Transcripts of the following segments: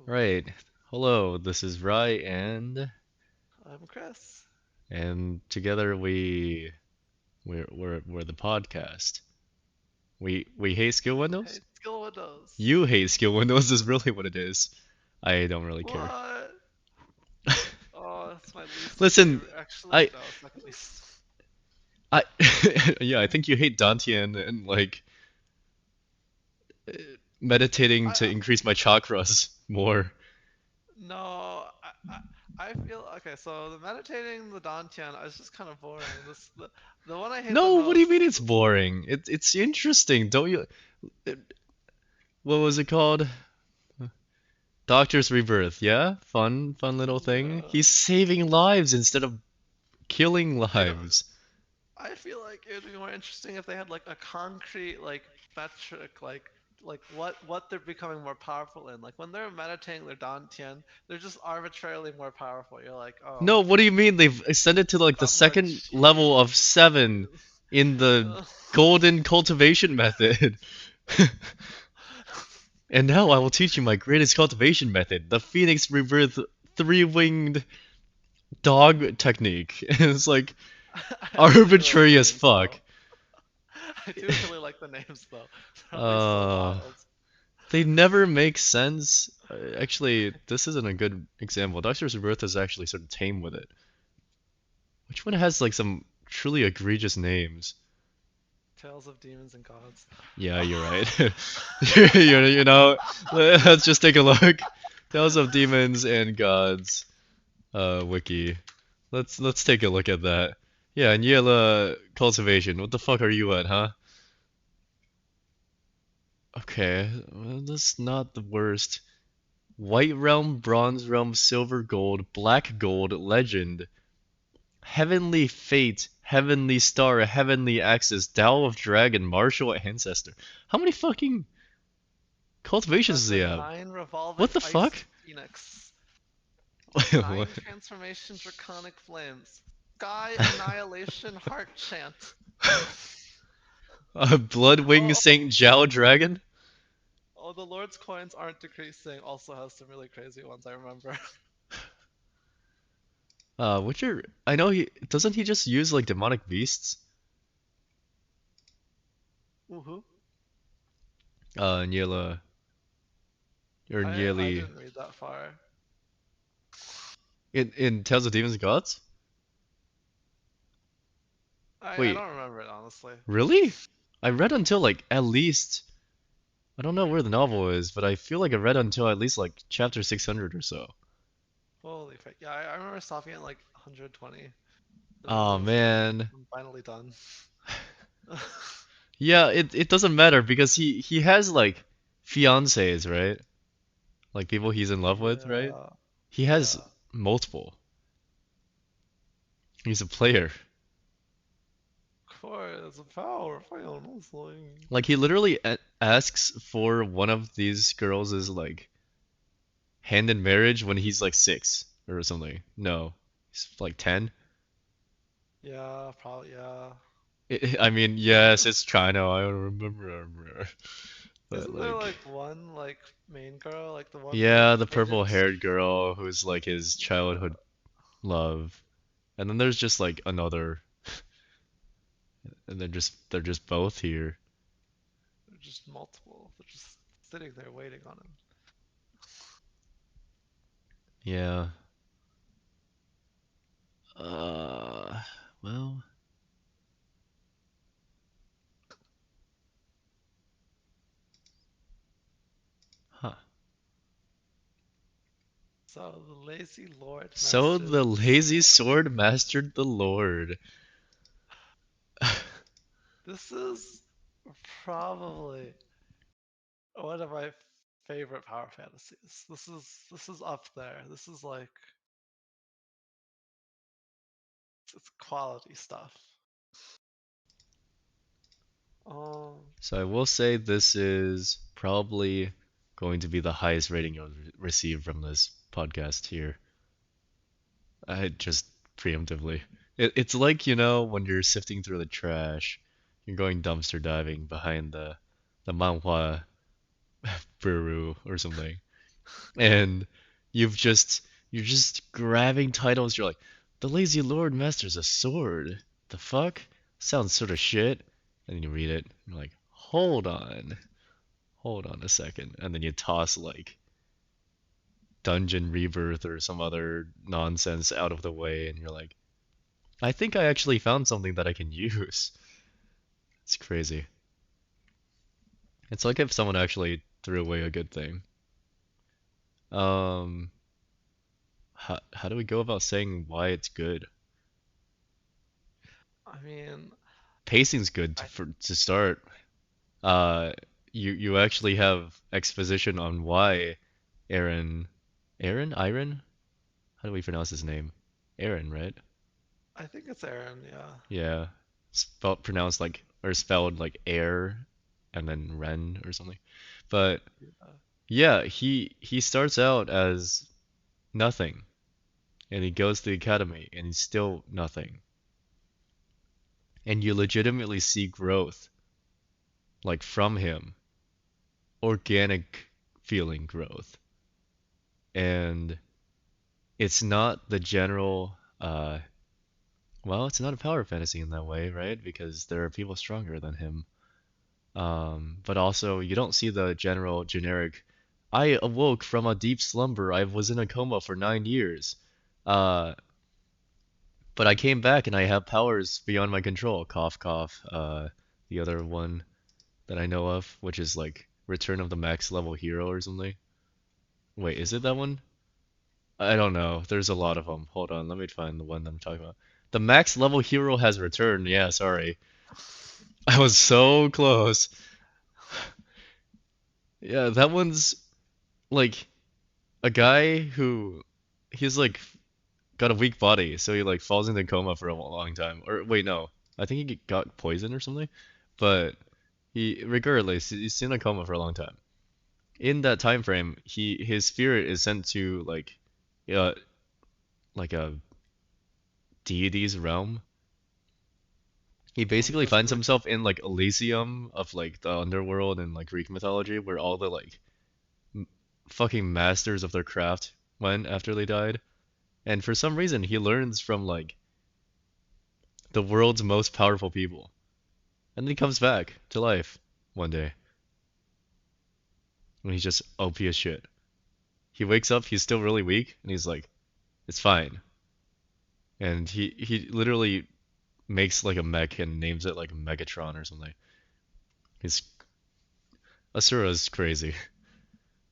Right. Hello, this is Rai I'm Chris. and together we're the podcast. We hate skill Hey, windows? skill windows. You hate skill windows is really what it is. I don't really care. What? Oh, that's my least Listen, favorite. Actually, I no, second least. I yeah, I think you hate Dantian and like meditating to I increase my chakras more. no, I feel okay. So the meditating, the Dantian is just kind of boring. The one I hate the No, what do you most. mean it's boring? It's interesting. Don't you what was it called? Doctor's Rebirth, yeah? Fun little thing. Yeah, He's saving lives instead of killing I don't. lives. I feel like it would be more interesting if they had like a concrete like metric, like what they're becoming more powerful in. Like when they're meditating their Dantian, they're just arbitrarily more powerful. You're like, oh, No, what do you mean? They've ascended to like the got more second chi. level of 7 in the Uh, golden cultivation method. And now I will teach you my greatest cultivation method, the Phoenix Rebirth three-winged dog technique. And it's like I do really like arbitrary the as names fuck. though. I do really like the names though. They're always so Uh, wild. they never make sense. Actually, this isn't a good example. Doctor's Rebirth is actually sort of tame with it. Which one has like some truly egregious names? Tales of demons and gods. Yeah, you're right. You know, let's just take a look. Tales of Demons and Gods, wiki. Let's take a look at that. Yeah, and Yela cultivation. What the fuck are you at, huh? Okay, well, that's not the worst. White Realm, Bronze Realm, Silver Gold, Black Gold, Legend, Heavenly Fate, Heavenly Star, Heavenly Axis, Tao of Dragon, Martial Ancestor. How many fucking cultivations does he Legend have? 9 What Revolving the fuck? Ice Phoenix. What? 9 Transformation Draconic Flames. Sky Annihilation Heart Chant. Bloodwing Oh, Saint Jiao Dragon? oh, the Lord's coins aren't decreasing. Also has some really crazy ones, I remember. Witcher. I know he doesn't he just use like demonic beasts? Woohoo. Niela or I Nieli didn't read that far. in Tales of Demons and Gods? I Wait, don't remember it, honestly. really? I read until like at least I don't know where the novel is, but I feel like I read until at least like chapter 600 or so. Holy fuck. Yeah, I remember stopping at like 120. Oh I was like, man. I'm finally done. Yeah, it doesn't matter because he has like fiancés, right? Like people he's in love with, right? Yeah, He has yeah. multiple. He's a player. Of course, it's a power honestly. Like he literally asks for one of these girls is like hand in marriage when he's like 6 or something. No, he's like 10. Yeah, probably, yeah. I mean, yes, it's China. I don't remember. But Isn't there like, like one like main girl, like the one like yeah, the brilliant? purple-haired girl who's like his Yeah, childhood love, and then there's just like another, and they're just both here. they're just multiple. They're just sitting there waiting on him. Yeah. Uh, well, huh. So the lazy lord So masters the the lazy sword. sword mastered the Lord. This is probably one of my favorite power fantasies. This is up there. This is like it's quality stuff. Um, So I will say this is probably going to be the highest rating you'll receive from this podcast here. I just preemptively. It's like, when you're sifting through the trash, you're going dumpster diving behind the Manhwa brew or something. and you're just grabbing titles. You're like, the Lazy Lord Masters a sword. The fuck? Sounds sort of shit. And then you read it. And you're like, hold on a second. And then you toss like Dungeon Rebirth or some other nonsense out of the way, and you're like, I think I actually found something that I can use. It's crazy. It's like if someone actually threw away a good thing. Um, how do we go about saying why it's good? I mean, Pacing's good I to start. Uh, you actually have exposition on why Aaron, Iron? How do we pronounce his name? Aaron, right? I think it's Aaron. Yeah. Yeah, spelled pronounced like or spelled like air, and then Ren or something. But Yeah. yeah, he starts out as nothing, and he goes to the academy, and he's still nothing. And you legitimately see growth, like from him, organic feeling growth. And it's not the general, well, it's not a power fantasy in that way, right? Because there are people stronger than him. But also, you don't see the general generic, I awoke from a deep slumber. I was in a coma for 9 years. Uh, but I came back and I have powers beyond my control. Cough, cough. The other one that I know of, which is like Return of the Max Level Hero or something. Wait, is it that one? I don't know. There's a lot of them. Hold on, let me find the one that I'm talking about. The Max Level Hero has returned. Yeah, sorry. I was so close. Yeah, that one's like a guy who he's like got a weak body, so he like falls into coma for a long time. Or wait, no, I think he got poisoned or something. But he, regardless, he's in a coma for a long time. In that time frame, his spirit is sent to uh, like a deity's realm. He Oh, he basically goes to finds the. himself in like Elysium of like the underworld and like Greek mythology, where all the like m fucking masters of their craft went after they died. And for some reason, he learns from like the world's most powerful people. And then he comes back to life one day when he's just OP as shit. He wakes up, he's still really weak, and he's like, it's fine. And he literally makes like a mech and names it like Megatron or something. His Asura's crazy.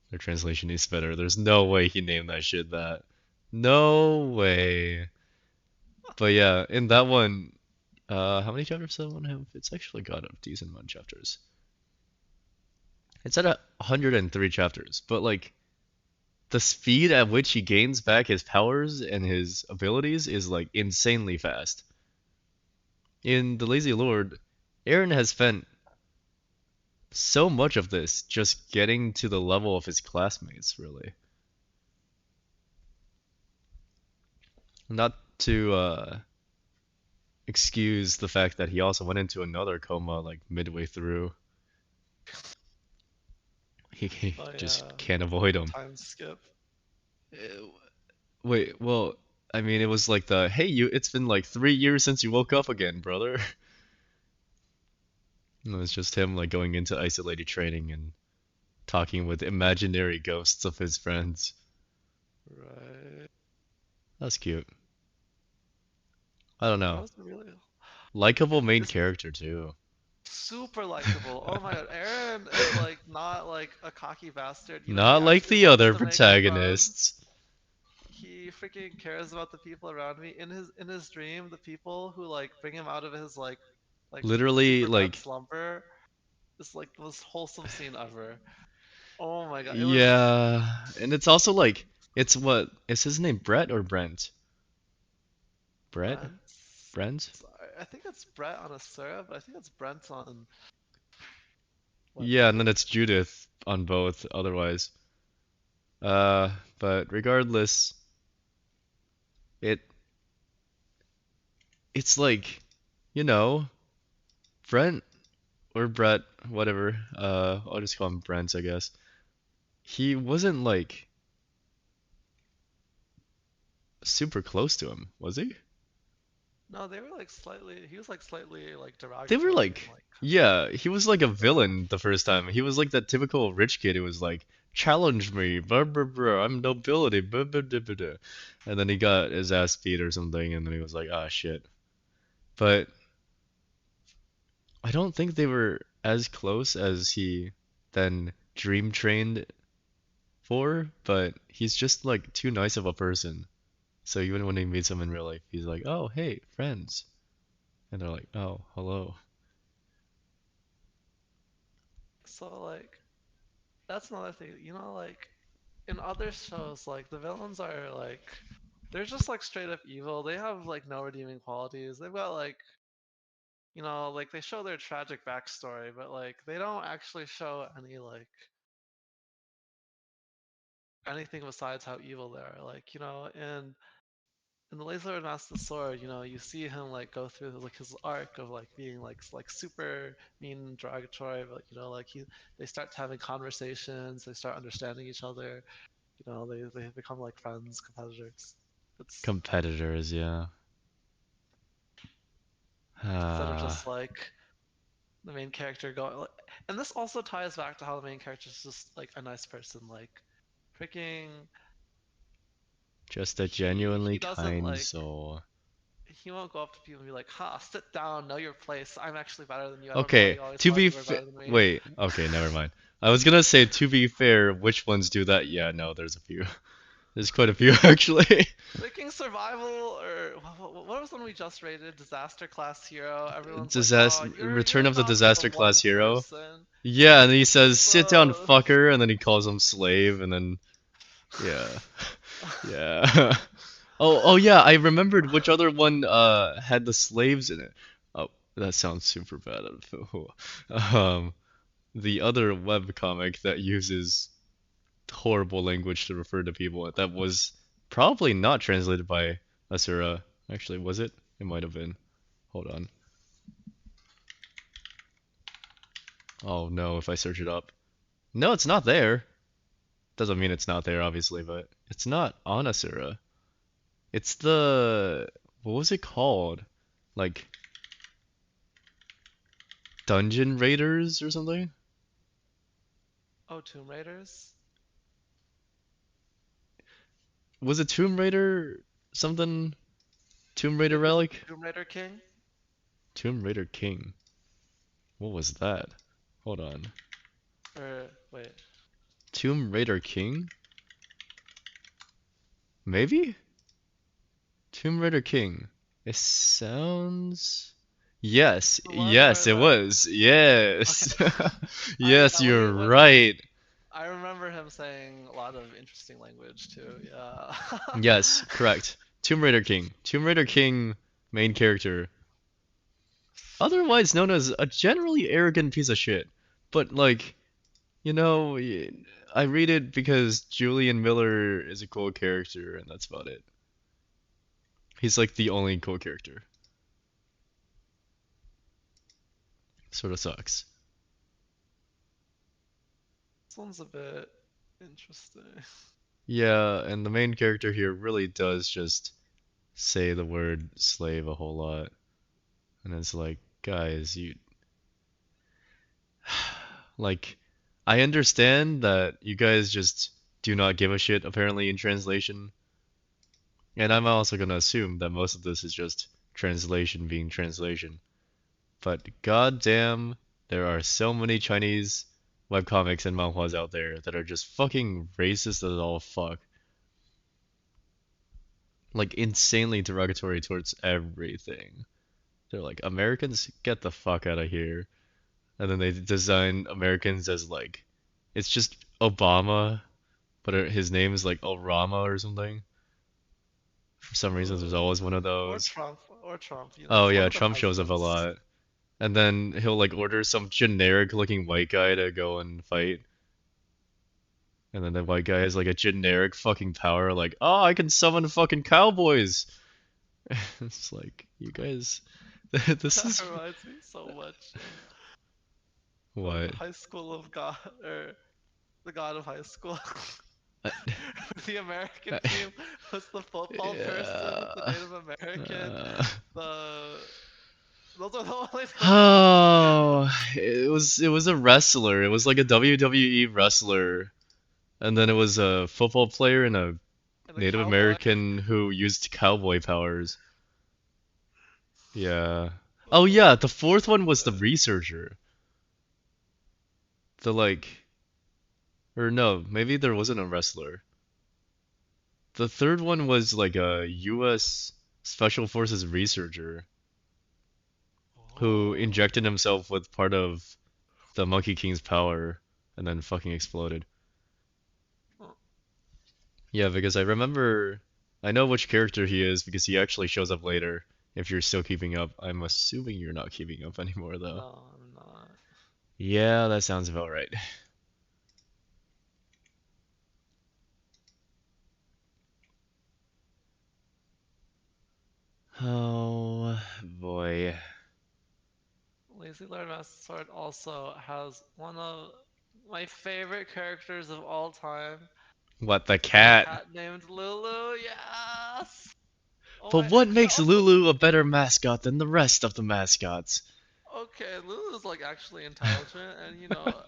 Their translation is better. There's no way he named that shit that. No way. But yeah, in that one, how many chapters does that one have? It's actually got a decent amount of chapters. It's at 103 chapters, but like the speed at which he gains back his powers and his abilities is like insanely fast. In The Lazy Lord, Aaron has spent so much of this just getting to the level of his classmates, really. Not to excuse the fact that he also went into another coma like midway through. He Oh just yeah, can't avoid the him. time skip. Wait, well, I mean, it was like the hey, it's been like 3 years since you woke up again, brother. It was just him like going into isolated training and talking with imaginary ghosts of his friends. Right. That's cute. I don't That know. was really. Likable main This character too. super likable. Oh my god, Aaron is like not like a cocky bastard. You know, he Not like actually the wants other to make friends. protagonists. He freaking cares about the people around me. In his dream, the people who like bring him out of his like Literally, super bad like, slumber is like the most wholesome scene ever. Oh my god, it was yeah. And it's also like, it's what, is his name Brett or Brent? Brett? Brent. Brent? I think it's Brett on a syrup, but I think it's Brent on Yeah, and then whatever. it's Judith on both otherwise. Uh, but regardless, it it's like, you know, Brent or Brett, whatever. I'll just call him Brent, I guess. he wasn't like super close to him, was he? No, they were like slightly. He was like slightly like They were derogatory and like, like yeah, he was like a yeah. villain the first time. He was like that typical rich kid who was like, challenge me, blah, blah, blah, I'm nobility, blah, blah, blah, blah, blah. And then he got his ass beat or something, and then he was like, ah, shit. But I don't think they were as close as he then dream trained for, but he's just like too nice of a person. So even when he meets them in real life, he's like, oh, hey, friends. And they're like, oh, hello. So like that's another thing. You know, like in other shows, like the villains are like they're just like straight up evil. They have like no redeeming qualities. They've got like like they show their tragic backstory, but like they don't actually show any like anything besides how evil they are. Like, in the Laser Master Sword, you see him like go through like his arc of like being like super mean and derogatory, but like they start having conversations, they start understanding each other, they become like friends, competitors. It's Competitors, yeah. instead of Ah, just like the main character going like, and this also ties back to how the main character is just like a nice person, like freaking just a he genuinely doesn't kind like soul. he won't go up to people and be like, "Ha, sit down, know your place. I'm actually better than you. Okay, Everybody always to thought be you were fair, better than me." wait, okay, never mind. I was gonna say, to be fair, which ones do that? Yeah, no, there's a few. There's quite a few, actually. Freaking survival, or what was one we just rated? Disaster class hero. Everyone's like, "Oh, Disaster, you're Return of the not like a Disaster one Class Hero. person." Yeah, and he says, sit down, Bro. fucker, and then he calls him slave, and then, yeah. Yeah. Oh yeah, I remembered which other one had the slaves in it. Oh, that sounds super bad. Um, the other web comic that uses horrible language to refer to people that was probably not translated by Asura. Actually, was it? It might have been. Hold on. Oh no, if I search it up. No, it's not there. Doesn't mean it's not there, obviously, but it's not on Asura. It's the what was it called? Like Dungeon Raiders or something? Oh, Tomb Raiders. Was it Tomb Raider something? Tomb Raider Is it the Relic? Tomb Raider King? Tomb Raider King. What was that? Hold on. Or wait, Tomb Raider King? Maybe? Tomb Raider King. It sounds. Yes, the one yes, where it the was. okay, Yes. I Yes, when you're he when right. I remember him saying a lot of interesting language too. Yeah. Yes, correct. Tomb Raider King. Tomb Raider King, main character. Otherwise known as a generally arrogant piece of shit. But, like, I read it because Julian Miller is a cool character, and that's about it. He's, like, the only cool character. Sort of sucks. This one's a bit interesting. Yeah, and the main character here really does just say the word slave a whole lot. And it's like, guys, like, I understand that you guys just do not give a shit, apparently, in translation. And I'm also gonna assume that most of this is just translation being translation. But goddamn, there are so many Chinese webcomics and manhwas out there that are just fucking racist as all fuck. Like insanely derogatory towards everything. They're like, Americans, get the fuck out of here. And then they design Americans as like, it's just Obama, but his name is like Orama or something. For some reason, there's always one of Or those. Trump, or Trump. Oh It's one yeah, of the Trump shows up a presidents. lot. And then he'll like order some generic looking white guy to go and fight. And then the white guy has like a generic fucking power, like, oh, I can summon fucking cowboys. It's like, you guys, this That is reminds me so much of what? High School of God, or the god of high school. Uh, The American uh, team was the football person, the yeah. Native American, Uh, the those are the only two that oh, it was a wrestler. It was like a WWE wrestler, and then it was a football player and a and a Native cowboy. American who used cowboy powers. Yeah. Oh Uh, yeah, the fourth one was the researcher. The like, or no, maybe there wasn't a wrestler. The third one was like a U.S. Special Forces researcher who oh. injected himself with part of the Monkey King's power and then fucking exploded. Oh, Yeah, because I know which character he is because he actually shows up later. If you're still keeping up, I'm assuming you're not keeping up anymore though. no, I'm not. Yeah, that sounds about right. Oh boy. Lazy Lord Master Sword also has one of my favorite characters of all time. What, the The cat? cat named Lulu. Yes. Oh But my. what And makes also, Lulu a better mascot than the rest of the mascots? okay, Lulu's like actually intelligent, and the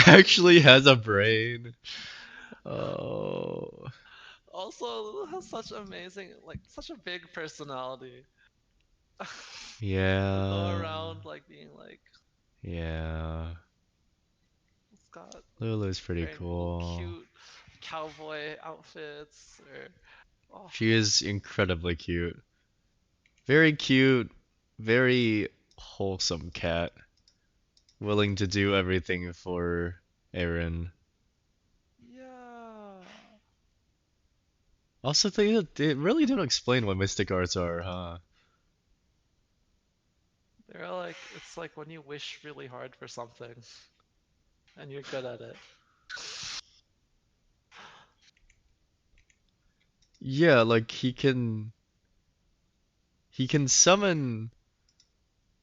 Actually has a brain. Oh. also Lulu has such amazing, like such a big personality. She'll go Yeah. around like being like, Yeah. it's got Lulu's pretty wearing little cool. cute cowboy outfits, or oh She is incredibly cute. Very cute, very wholesome cat. Willing to do everything for Aaron. yeah. Also, they really don't explain what mystic arts are, huh? They're like, it's like when you wish really hard for something and you're good at it. Yeah, like he can summon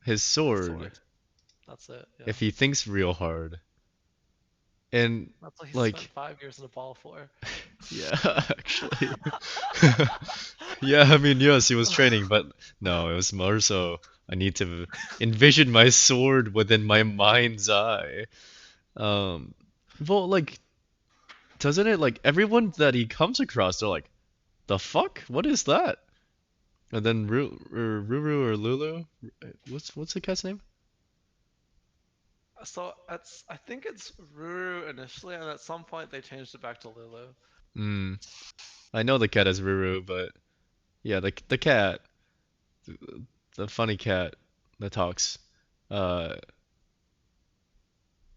his The sword sword. That's it, yeah. if he thinks real hard. And That's what he spent like 5 years in a ball for. yeah, actually. Yeah, I mean, yes, he was training, but no, it was more so I need to envision my sword within my mind's eye. Um, well, like, doesn't it like everyone that he comes across, they're like, the fuck? What is that? And then Ruru or Lulu, what's the cat's name? So I think it's Ruru initially, and at some point they changed it back to Lulu. Hmm, I know the cat is Ruru, but yeah, the cat, the funny cat that talks. Uh,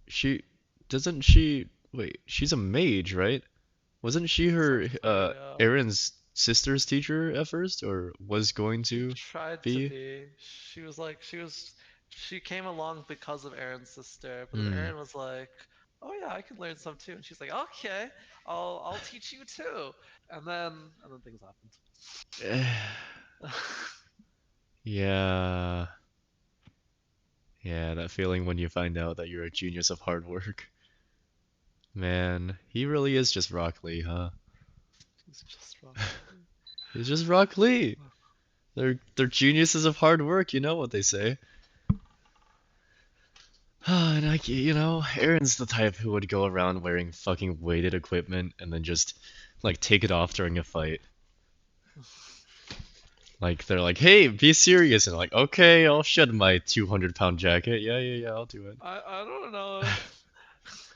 she doesn't she wait, she's a mage, right? Wasn't she Some her sort, yeah. Aaron's sister's teacher at first, or was going She to tried to be? be. She came along because of Aaron's sister, but then Hmm. Aaron was like, "Oh yeah, I can learn some too." And she's like, "Okay, I'll teach you too." And then things happened. Yeah. Yeah, that feeling when you find out that you're a genius of hard work. Man, he really is just Rock Lee, huh? He's just wrong. He's just Rock Lee. They're geniuses of hard work, you know what they say. And Aaron's the type who would go around wearing fucking weighted equipment and then just like take it off during a fight. Like they're like, "Hey, be serious," and like, "Okay, I'll shed my 200-pound jacket. Yeah, yeah, yeah, I'll do it." I don't know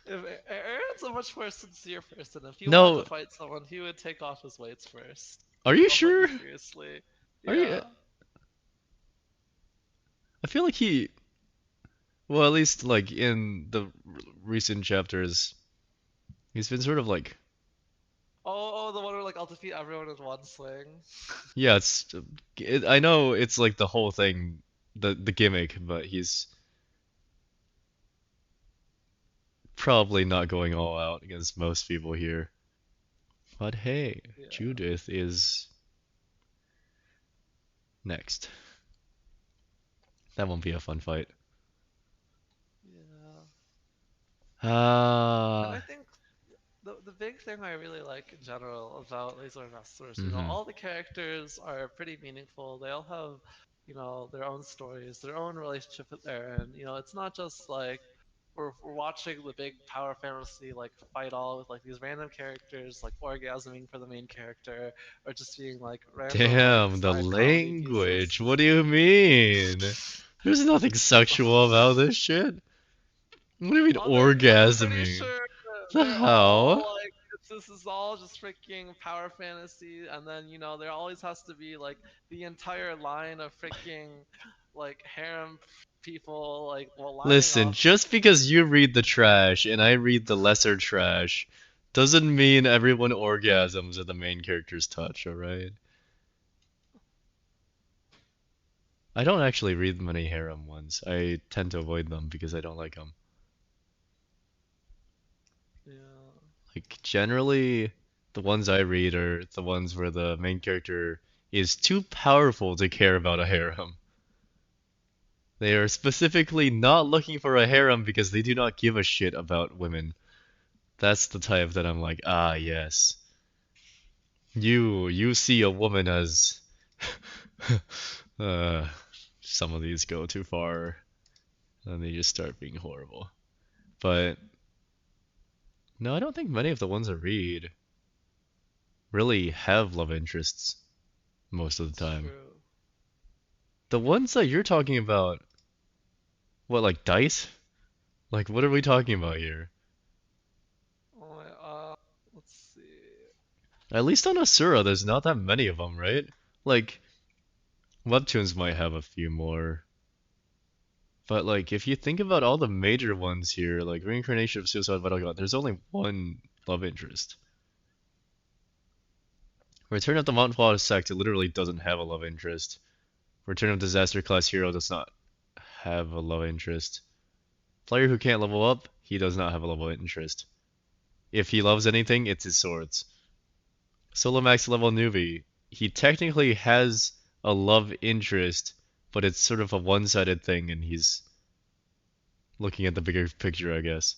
if Aaron's a much more sincere person. If he wanted to No, fight someone, he would take off his weights first. are Like, you I'll fight you sure? seriously. Are you? Yeah. I feel like well, at least like in the recent chapters, he's been sort of like, Oh, the one where like I'll defeat everyone with one swing. yeah, I know it's like the whole thing, the gimmick, but he's probably not going all out against most people here. But hey, Yeah. Judith is next. That won't be a fun fight. Yeah. And I Ah, think big thing I really like in general about Laser Masters, Hmm. all the characters are pretty meaningful. They all have, their own stories, their own relationship with Eren. It's not just like we're watching the big power fantasy like fight all with like these random characters like orgasming for the main character or just being like random like Damn, the side comedy pieces. language. What do you mean? There's nothing sexual about this shit. What do you mean I'm pretty orgasming? sure The they're hell? all like this is all just freaking power fantasy, and then there always has to be like the entire line of freaking like harem people like lining Listen, up. just because you read the trash and I read the lesser trash doesn't mean everyone orgasms at the main character's touch, alright? I don't actually read many harem ones. I tend to avoid them because I don't like them. Yeah, Like, generally, the ones I read are the ones where the main character is too powerful to care about a harem. They are specifically not looking for a harem because they do not give a shit about women. That's the type that I'm like, ah, yes. You see a woman as uh some of these go too far and they just start being horrible. But no, I don't think many of the ones I read really have love interests most of the it's time. true. The ones that you're talking about, what, like dice? Like, what are we talking about here? Oh my, let's see. At least on Asura, there's not that many of them, right? Like, webtoons might have a few more. But, like, if you think about all the major ones here, like Reincarnation of Suicide Vital God, there's only one love interest. Return of the Manhwa sect, it literally doesn't have a love interest. Return of Disaster Class Hero does not have a love interest. Player who can't level up, he does not have a love interest. If he loves anything, it's his swords. Solo max level newbie, he technically has a love interest, but it's sort of a one-sided thing, and he's looking at the bigger picture, I guess.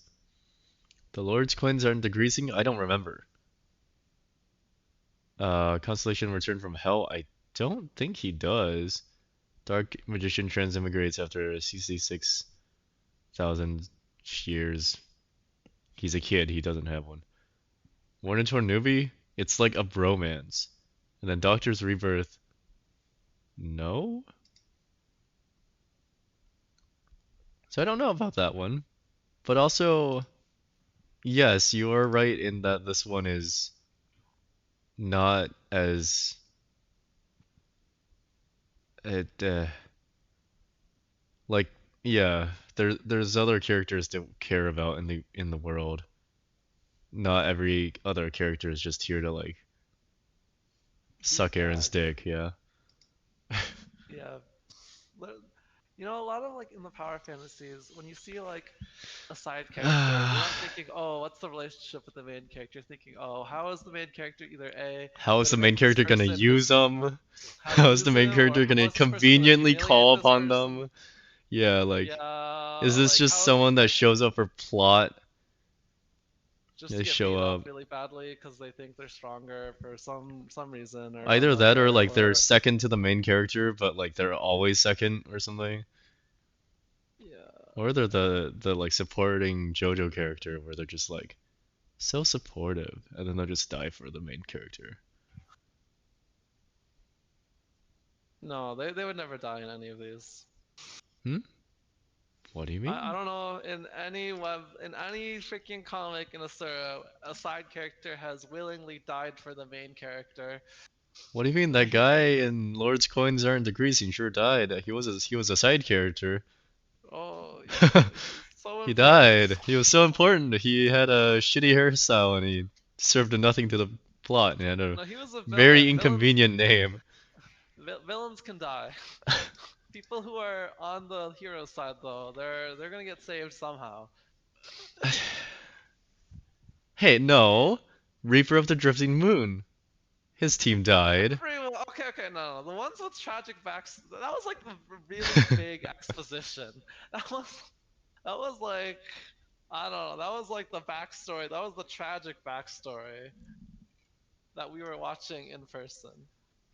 The Lord's coins aren't decreasing? I don't remember. Constellation Return from Hell? I don't think he does. Dark Magician transmigrates after 66,000 years. He's a kid, he doesn't have one. Born into a newbie? It's like a bromance. And then Doctor's Rebirth? No? So I don't know about that one. But also, yes, you are right in that this one is not as it like yeah, there's other characters to care about in the world. Not every other character is just here to like Beat suck Aaron's facts. dick, yeah. Yeah. But, a lot of like in the power fantasies, when you see like a side character, you're not thinking, oh, what's the relationship with the main character? You're thinking, oh, how is the main character either A, How is gonna the main make this character gonna person use them? how to How is the use main him, or character gonna how is this person gonna conveniently humiliate call this upon person? them? Yeah, like, is Yeah, this like just how is someone that shows up for plot? just to They get show beat up. up really badly because they think they're stronger for some reason or Either another, that or like they're or second to the main character, but like they're always second or something. yeah. Or they're the like supporting JoJo character where they're just like so supportive and then they'll just die for the main character. No, they would never die in any of these. Hmm? What do you I mean? don't know in any freaking comic in a side character has willingly died for the main character. What do you mean that Like guy in Lord's Coins Aren't Decreasing sure died? He was a side character. oh he's so He important. died. He was so important. He had a shitty hairstyle and he served nothing to the plot and he had a No, he was a very villain. inconvenient name. Villains can die. People who are on the hero side though, they're gonna get saved somehow. Hey, no. Reaper of the Drifting Moon. His team died. Everyone, okay, no. The ones with tragic backs, that was like the really big exposition. That was that was like I don't know. That was like the backstory. That was the tragic backstory that we were watching in person.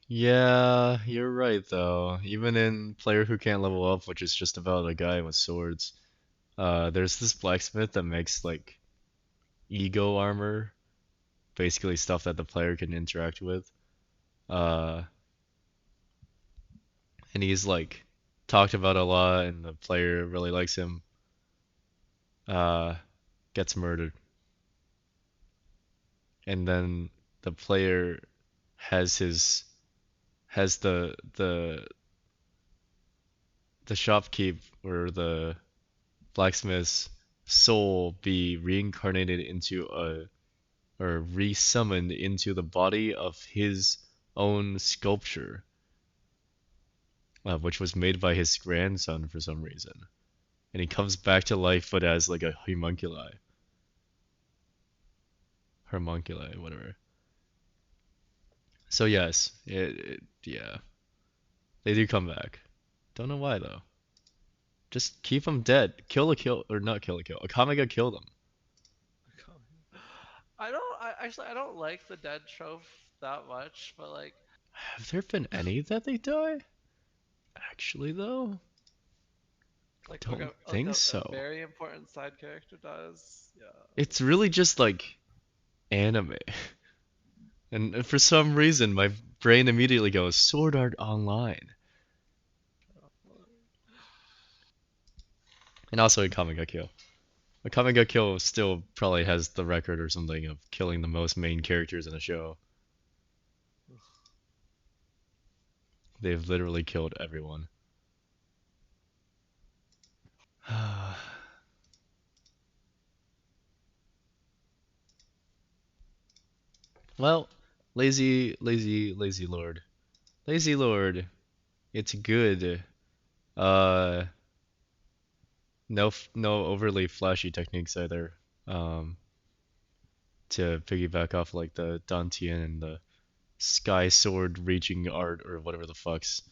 Yeah, you're right though. Even in Player Who Can't Level Up, which is just about a guy with swords, there's this blacksmith that makes like ego armor, basically stuff that the player can interact with. Uh, and he's like talked about a lot, and the player really likes him. Uh, gets murdered, and then the player has his has the shopkeep or the blacksmith's soul be reincarnated into a or resummoned into the body of his own sculpture, which was made by his grandson for some reason. And he comes back to life, but as like a homunculi, whatever. So yes, yeah, they do come back. Don't know why though. Just keep them dead. Kill or not kill a kill. Akamiga killed them. I don't like the dead trope that much, but like Have there been any that they die? Actually though, I don't think a so. very important side character does. Yeah. It's really just like anime. And for some reason, my brain immediately goes Sword Art Online. And also Akame ga Kill. Akame ga Kill still probably has the record or something of killing the most main characters in a show. They've literally killed everyone. Well, lazy Lord. Lazy Lord, it's good. Uh, no overly flashy techniques either. Um, to piggyback off like the Dantian and the Sky Sword reaching art or whatever the fucks.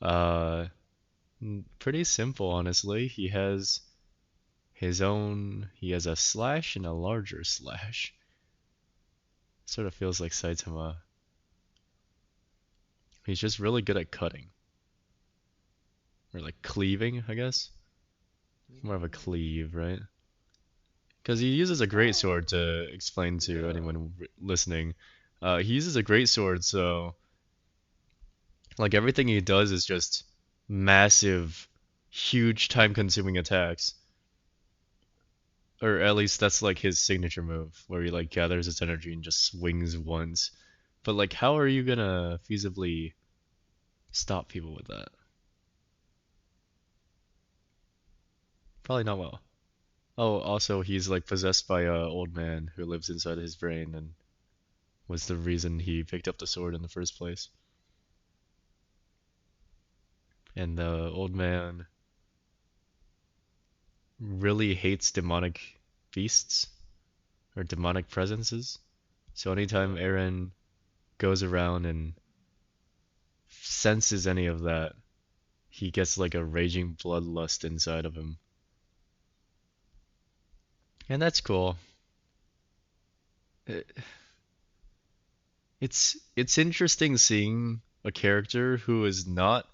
Uh, pretty simple, honestly. He has a slash and a larger slash. Sort of feels like Saitama. He's just really good at cutting. Or like cleaving, I guess. More of a Mhm. cleave, right? Because he uses a great Oh, sword to explain to yeah. anyone listening. He uses a great sword, so like everything he does is just massive, huge time-consuming attacks. Or at least that's like his signature move, where he like gathers his energy and just swings once. But like, how are you gonna feasibly stop people with that? Probably not well. Oh, also he's like possessed by a old man who lives inside his brain and was the reason he picked up the sword in the first place. And the old man really hates demonic beasts or demonic presences. So anytime Yeah. Eren goes around and senses any of that, he gets like a raging bloodlust inside of him. And that's cool. It- it's interesting seeing a character who is not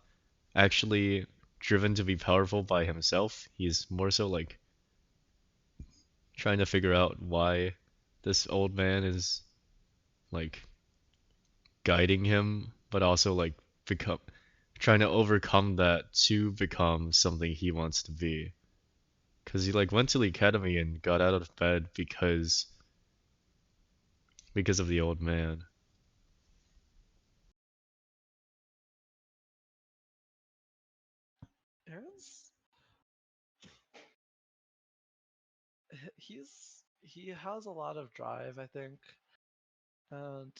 actually driven to be powerful by himself. He's more so like trying to figure out why this old man is like guiding him, but also like become trying to overcome that to become something he wants to be. Because he like went to the academy and got out of bed because of the old man. Eren's he has a lot of drive, I think, and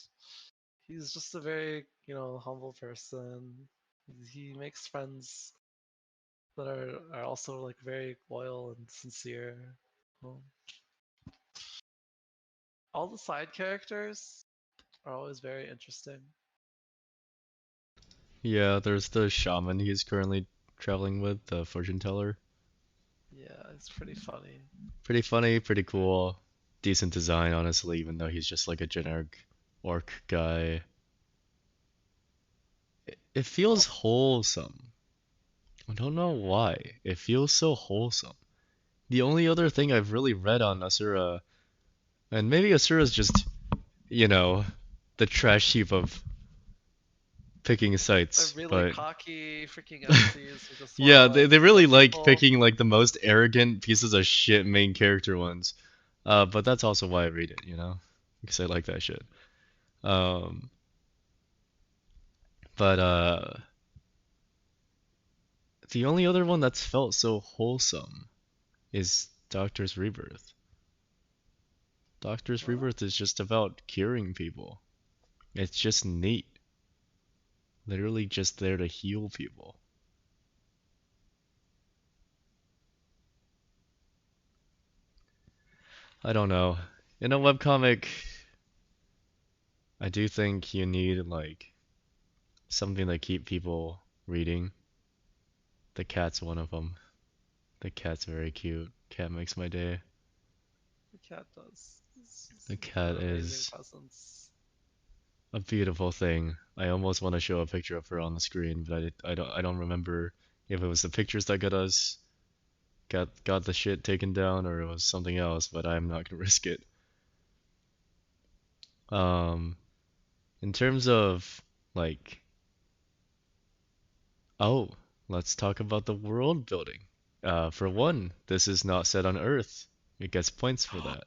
he's just a very, humble person. He makes friends that are also like very loyal and sincere. Um, all the side characters are always very interesting. Yeah, there's the shaman he's currently traveling with, the fortune teller. Yeah, it's pretty funny. Pretty funny, pretty cool. Decent design, honestly, even though he's just like a generic orc guy. It feels Also, wholesome. I don't know why. It feels so wholesome. The only other thing I've really read on Asura, and maybe Asura's just, you know, the trash heap of picking they're sites, really but cocky freaking MCs who just want to yeah, like they really put like people. picking like the most arrogant pieces of shit main character ones. But that's also why I read it, you know, because I like that shit. Um, but the only other one that's felt so wholesome is Doctor's Rebirth. Doctor's What? Rebirth is just about curing people. It's just neat. Literally just there to heal people. I don't know. In a webcomic, I do think you need like something to keep people reading. The cat's one of them. The cat's very cute. Cat makes my day. The cat does. It's The an cat amazing is presence. a beautiful thing. I almost want to show a picture of her on the screen, but I don't remember if it was the pictures that got the shit taken down or it was something else, but I'm not gonna risk it. Um, in terms of like, oh, let's talk about the world building. For one, this is not set on Earth. It gets points for that.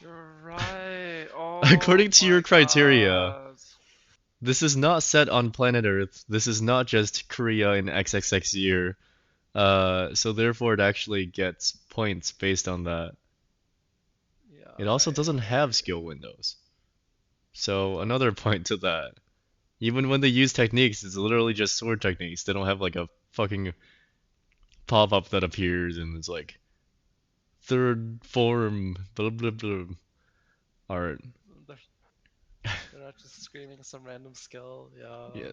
You're right. Oh According to your my criteria, god. this is not set on planet Earth. This is not just Korea in XXX year. So therefore it actually gets points based on that. Yeah, It also doesn't I have agree. skill windows. It So another doesn't. point to that. Even when they use techniques, it's literally just sword techniques. They don't have like a fucking pop-up that appears and it's like third form blah blah blah art. They're, they're not just screaming some random skill. Yeah. Yeah.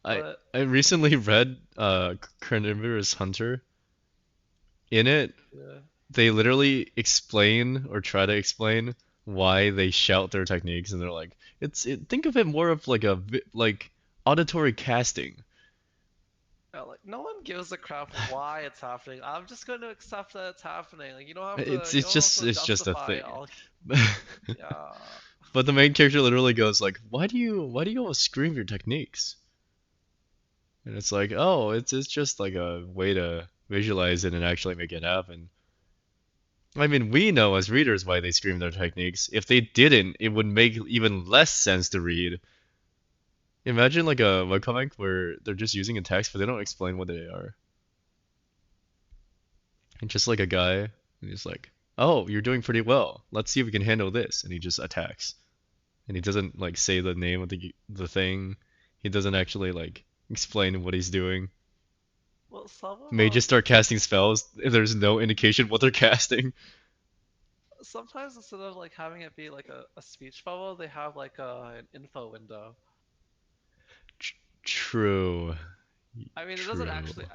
I But I recently read Carnivorous Hunter. In it, yeah. they literally explain or try to explain why they shout their techniques and they're like think of it more of like like auditory casting. Yeah, like no one gives a crap why it's happening. I'm just going to accept that it's happening. Like It's you it's don't have just to it's just a justify thing. all. Yeah. But the main character literally goes like, why do you always scream your techniques? And it's like, oh, it's just like a way to visualize it and actually make it happen. I mean, we know as readers why they scream their techniques. If they didn't, it would make even less sense to read. Imagine like a webcomic where they're just using a text, but they don't explain what they are. And just like a guy, and he's like, "Oh, you're doing pretty well. Let's see if we can handle this." And he just attacks. And he doesn't like say the name of the thing. He doesn't actually like explain what he's doing. Well, some of Mages them start casting spells if there's no indication what they're casting. sometimes instead of like having it be like a speech bubble, they have like an info window. True. I mean, it doesn't True. actually.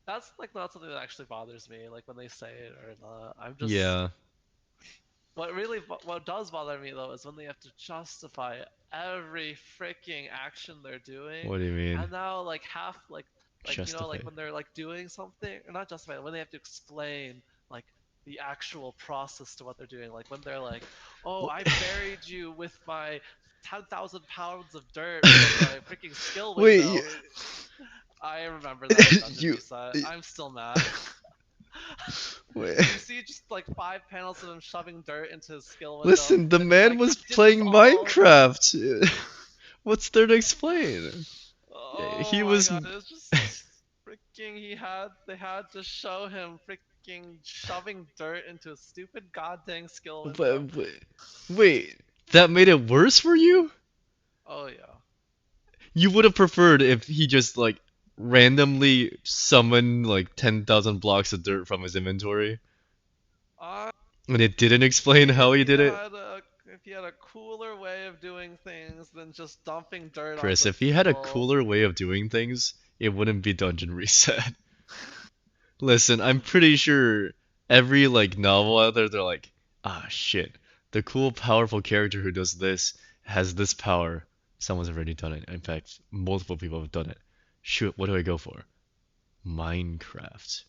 That's like not something that actually bothers me. Like when they say it or not. I'm just. Yeah. What really, what does bother me though is when they have to justify every freaking action they're doing, What do you mean? and now like Justify. like when they're like doing something or not justify it, when they have to explain like the actual process to what they're doing, like when they're like, oh, I buried you with my 10,000 pounds of dirt from my freaking skill Wait, window. I remember that in Dungeon you. Reset. I'm still mad. Wait. You see just like 5 panels of him shoving dirt into his skill window, Listen, the and he's man like, was you did this playing all. Minecraft. What's there to explain? He Oh my was. god, it was just freaking. They had to show him freaking shoving dirt into a stupid goddamn skill window. Wait, that made it worse for you? Oh yeah. You would have preferred if he just like randomly summoned like 10,000 blocks of dirt from his inventory I and it didn't explain see how he did it? if he had a cooler way of doing things than just dumping dirt Chris, onto if he had a people. cooler way of doing things, it wouldn't be dungeon reset. Listen, I'm Hmm. pretty sure every like novel out there, they're like, ah shit, the cool, powerful character who does this has this power. Someone's already done it. In fact, multiple people have done it. Shoot, what do I go for? Minecraft.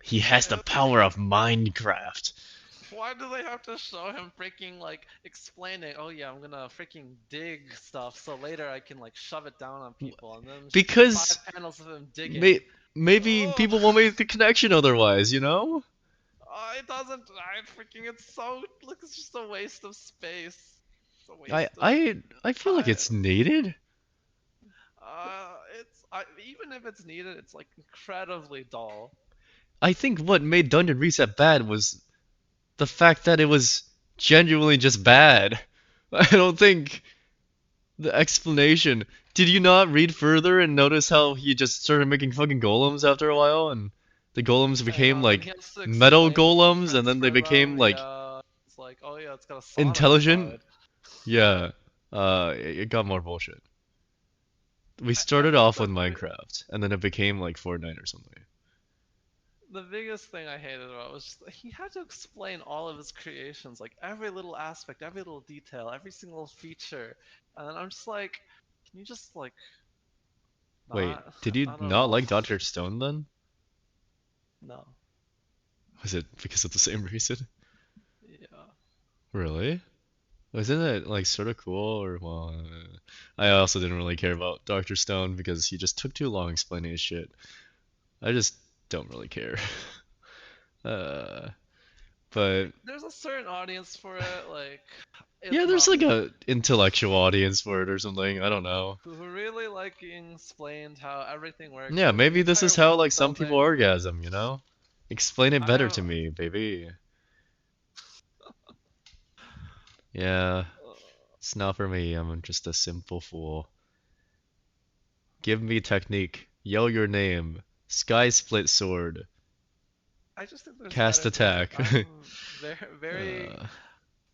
He has the It's power of Minecraft. why do they have to show him freaking like explaining? Oh yeah, I'm gonna freaking dig stuff so later I can like shove it down on people, and then five Because panels of him digging. may maybe Oh, people won't make the connection otherwise, you know? it doesn't. I freaking. It's so. Look, it's just a waste of space. It's a I waste of I I feel like it's time. needed. Even if it's needed, it's like incredibly dull. I think what made Dungeon Reset bad was the fact that it was genuinely just bad. I don't think the explanation. Did you not read further and notice how he just started making fucking golems after a while and the golems became Yeah, and he like has to metal explain the golems and blueprints then they for became them. like Yeah, it's like, oh yeah, it's got a sauna intelligent? inside. Yeah, Yeah. It got more bullshit. We I started think off with Minecraft and then it became like Fortnite or something. the biggest thing I hated about it was just, he had to explain all of his creations, like every little aspect, every little detail, every single feature, and I'm just like, can you just like Wait, not? did you I don't not know. like Dr. Stone then? No. Was it because of the same reason? Yeah. Really? Wasn't it like sort of cool or well, I also didn't really care about Dr. Stone because he just took too long explaining his shit. I just don't really care. Uh, but There's a certain audience for it, like yeah, it's there's not like me. a intellectual audience for it or something. I don't know. Who really like being explained how everything works, Yeah, how the maybe this is entire how world like some people building. orgasm, you know? Explain it better I to me, baby. Yeah, it's not for me. I'm just a simple fool. Give me technique. Yell your name. Sky split sword. I just think there's Cast better things. Like attack. I'm very uh,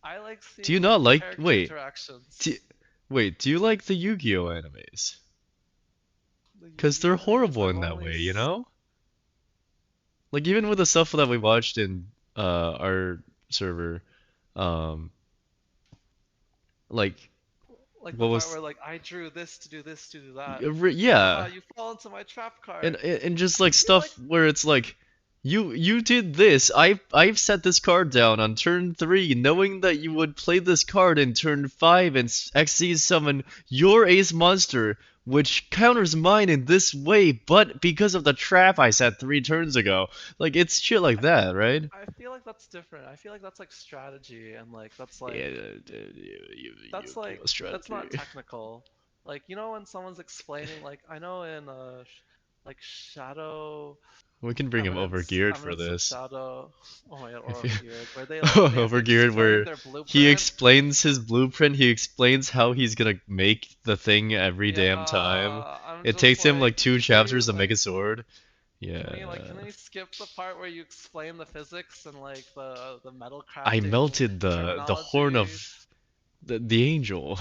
I like do you seeing not like? character Wait. Do, interactions. wait. Do you like the Yu-Gi-Oh animes? The Cause they're Yu-Gi-Oh animes, horrible I've in that only way, you know? Like even with the stuff that we watched in our server, um, like like the what part was where like I drew this to do this to do that. Haha, yeah, you fall into my trap and card. and just I like feel like stuff where it's like you did this. I've set this card down on turn 3 knowing that you would play this card in turn 5 and XC summon your ace monster which counters mine in this way but because of the trap I set 3 turns ago. Like it's shit like that, right? I feel like that's different. I feel like that's like strategy and like Yeah, that's give like a that's not strategy. technical. Like you know when someone's explaining like I know in like Shadow We can bring him over geared for Eminence of this. Shadow. Oh my god, If or you Overgeared, where they like they have to over geared explain where their he blueprint. explains his blueprint, he explains how he's gonna make the thing every Yeah, damn time. I'm It just takes him like like, two can we chapters to make a sword. Yeah. can we skip the part where you explain the physics and like the metal I crafting melted the horn terminology? of the angel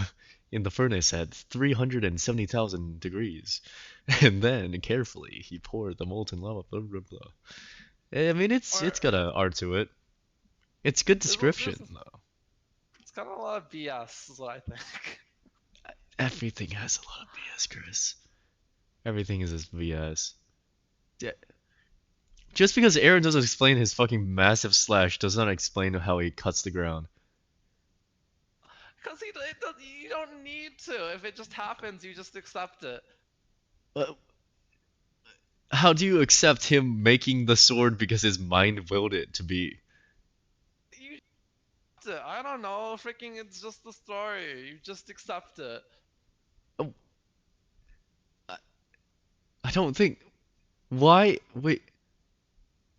in the furnace at 370,000 degrees. And then carefully he poured the molten lava blah blah blah. I mean Or it's got a art to it. It's good there's description though. it's kind of a lot of BS, is what I think. Everything has a lot of BS, Chris. Everything is just BS. Yeah. Just because Aaron doesn't explain his fucking massive slash does not explain how he cuts the ground. Because you don't need to. If it just happens, you just accept it. Uh, How do you accept him making the sword because his mind willed it to be? You accept it. I don't know. Freaking, it's just the story. You just accept it. Oh, I I don't think. Why? Wait.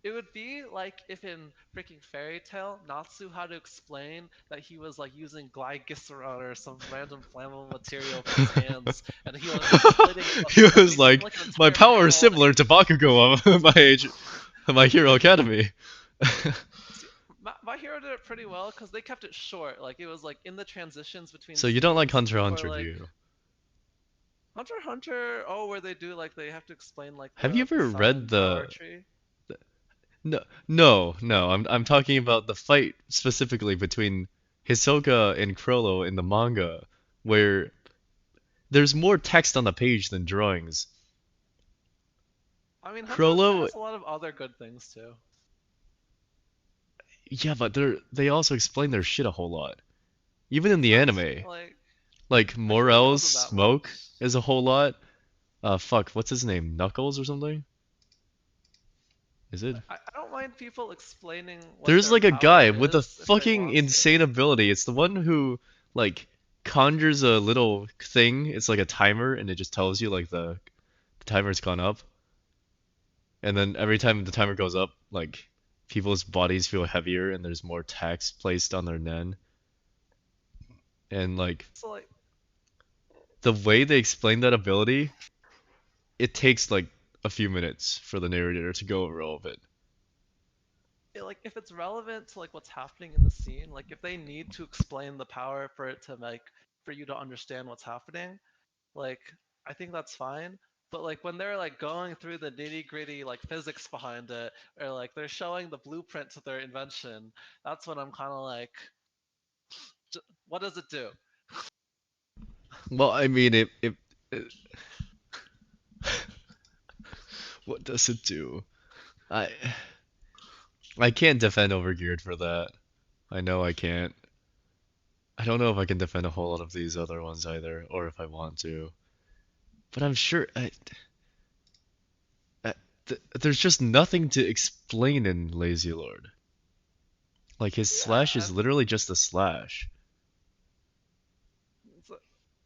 It would be like if in freaking Fairy Tale, Natsu had to explain that he was like using glycerin or some random flammable material for his hands, and he was like splitting He like was he split like, like an my entire power is panel. similar to Bakugo of my Hero Academy. See, my Hero did it pretty well because they kept it short. Like it was like in the transitions between So you don't like scenes, Hunter x or Hunter, do like you? Hunter x Hunter. Oh, where they do like they have to explain like Have you the ever sun read and power the tree. No. I'm talking about the fight specifically between Hisoka and Chrollo in the manga, where there's more text on the page than drawings. I mean, Hunter x Hunter Chrollo, has a lot of other good things too. yeah, but they also explain their shit a whole lot. Even in the That's anime, like like I feel like it Morel's wasn't that smoke much. is a whole lot. Fuck, what's his name? Knuckles or something? Is it? I don't mind people explaining what There's their like a power guy with a is if they fucking want insane to. ability. It's the one who like conjures a little thing. It's like a timer, and it just tells you like the timer's gone up. And then every time the timer goes up, like people's bodies feel heavier, and there's more tax placed on their nen. And like So like, the way they explain that ability, it takes like a few minutes for the narrator to go over all of it. like if it's relevant to like what's happening in the scene, like if they need to explain the power for it to like for you to understand what's happening, like I think that's fine. But like when they're like going through the nitty gritty like physics behind it, or like they're showing the blueprint to their invention, that's when I'm kind of like, what does it do? Well, I mean, it what does it do? I I can't defend Overgeared for that. I know I can't. I don't know if I can defend a whole lot of these other ones either, or if I want to. But I'm sure there's just nothing to explain in Lazy Lord. Like his slash Yeah, is literally just a slash. and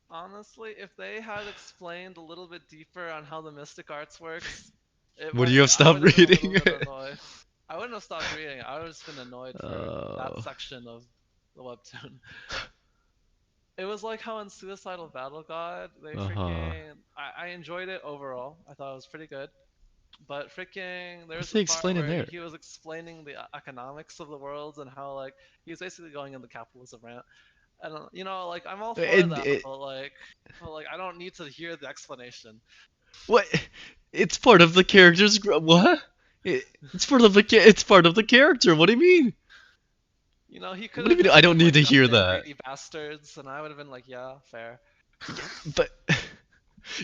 honestly, if they had explained a little bit deeper on how the mystic arts works, it Would might you have I would stopped have been a little reading? bit annoyed. I wouldn't have stopped reading. I would have just been annoyed for that Oh, section of the webtoon. It was like how in Suicidal Battle God, they uh-huh. freaking I enjoyed it overall. I thought it was pretty good. But freaking What did there's a they part explain in where there? he was explaining the economics of the world and how like he was basically going in the capitalism rant. And like I'm all for And that, it, but like I don't need to hear the explanation. what? It's part of the character's what? It's part of it's part of the character. What do you mean? He could What do have you mean? just I don't been need like to hear dumping that. greedy bastards, and I would have been like, yeah, fair. But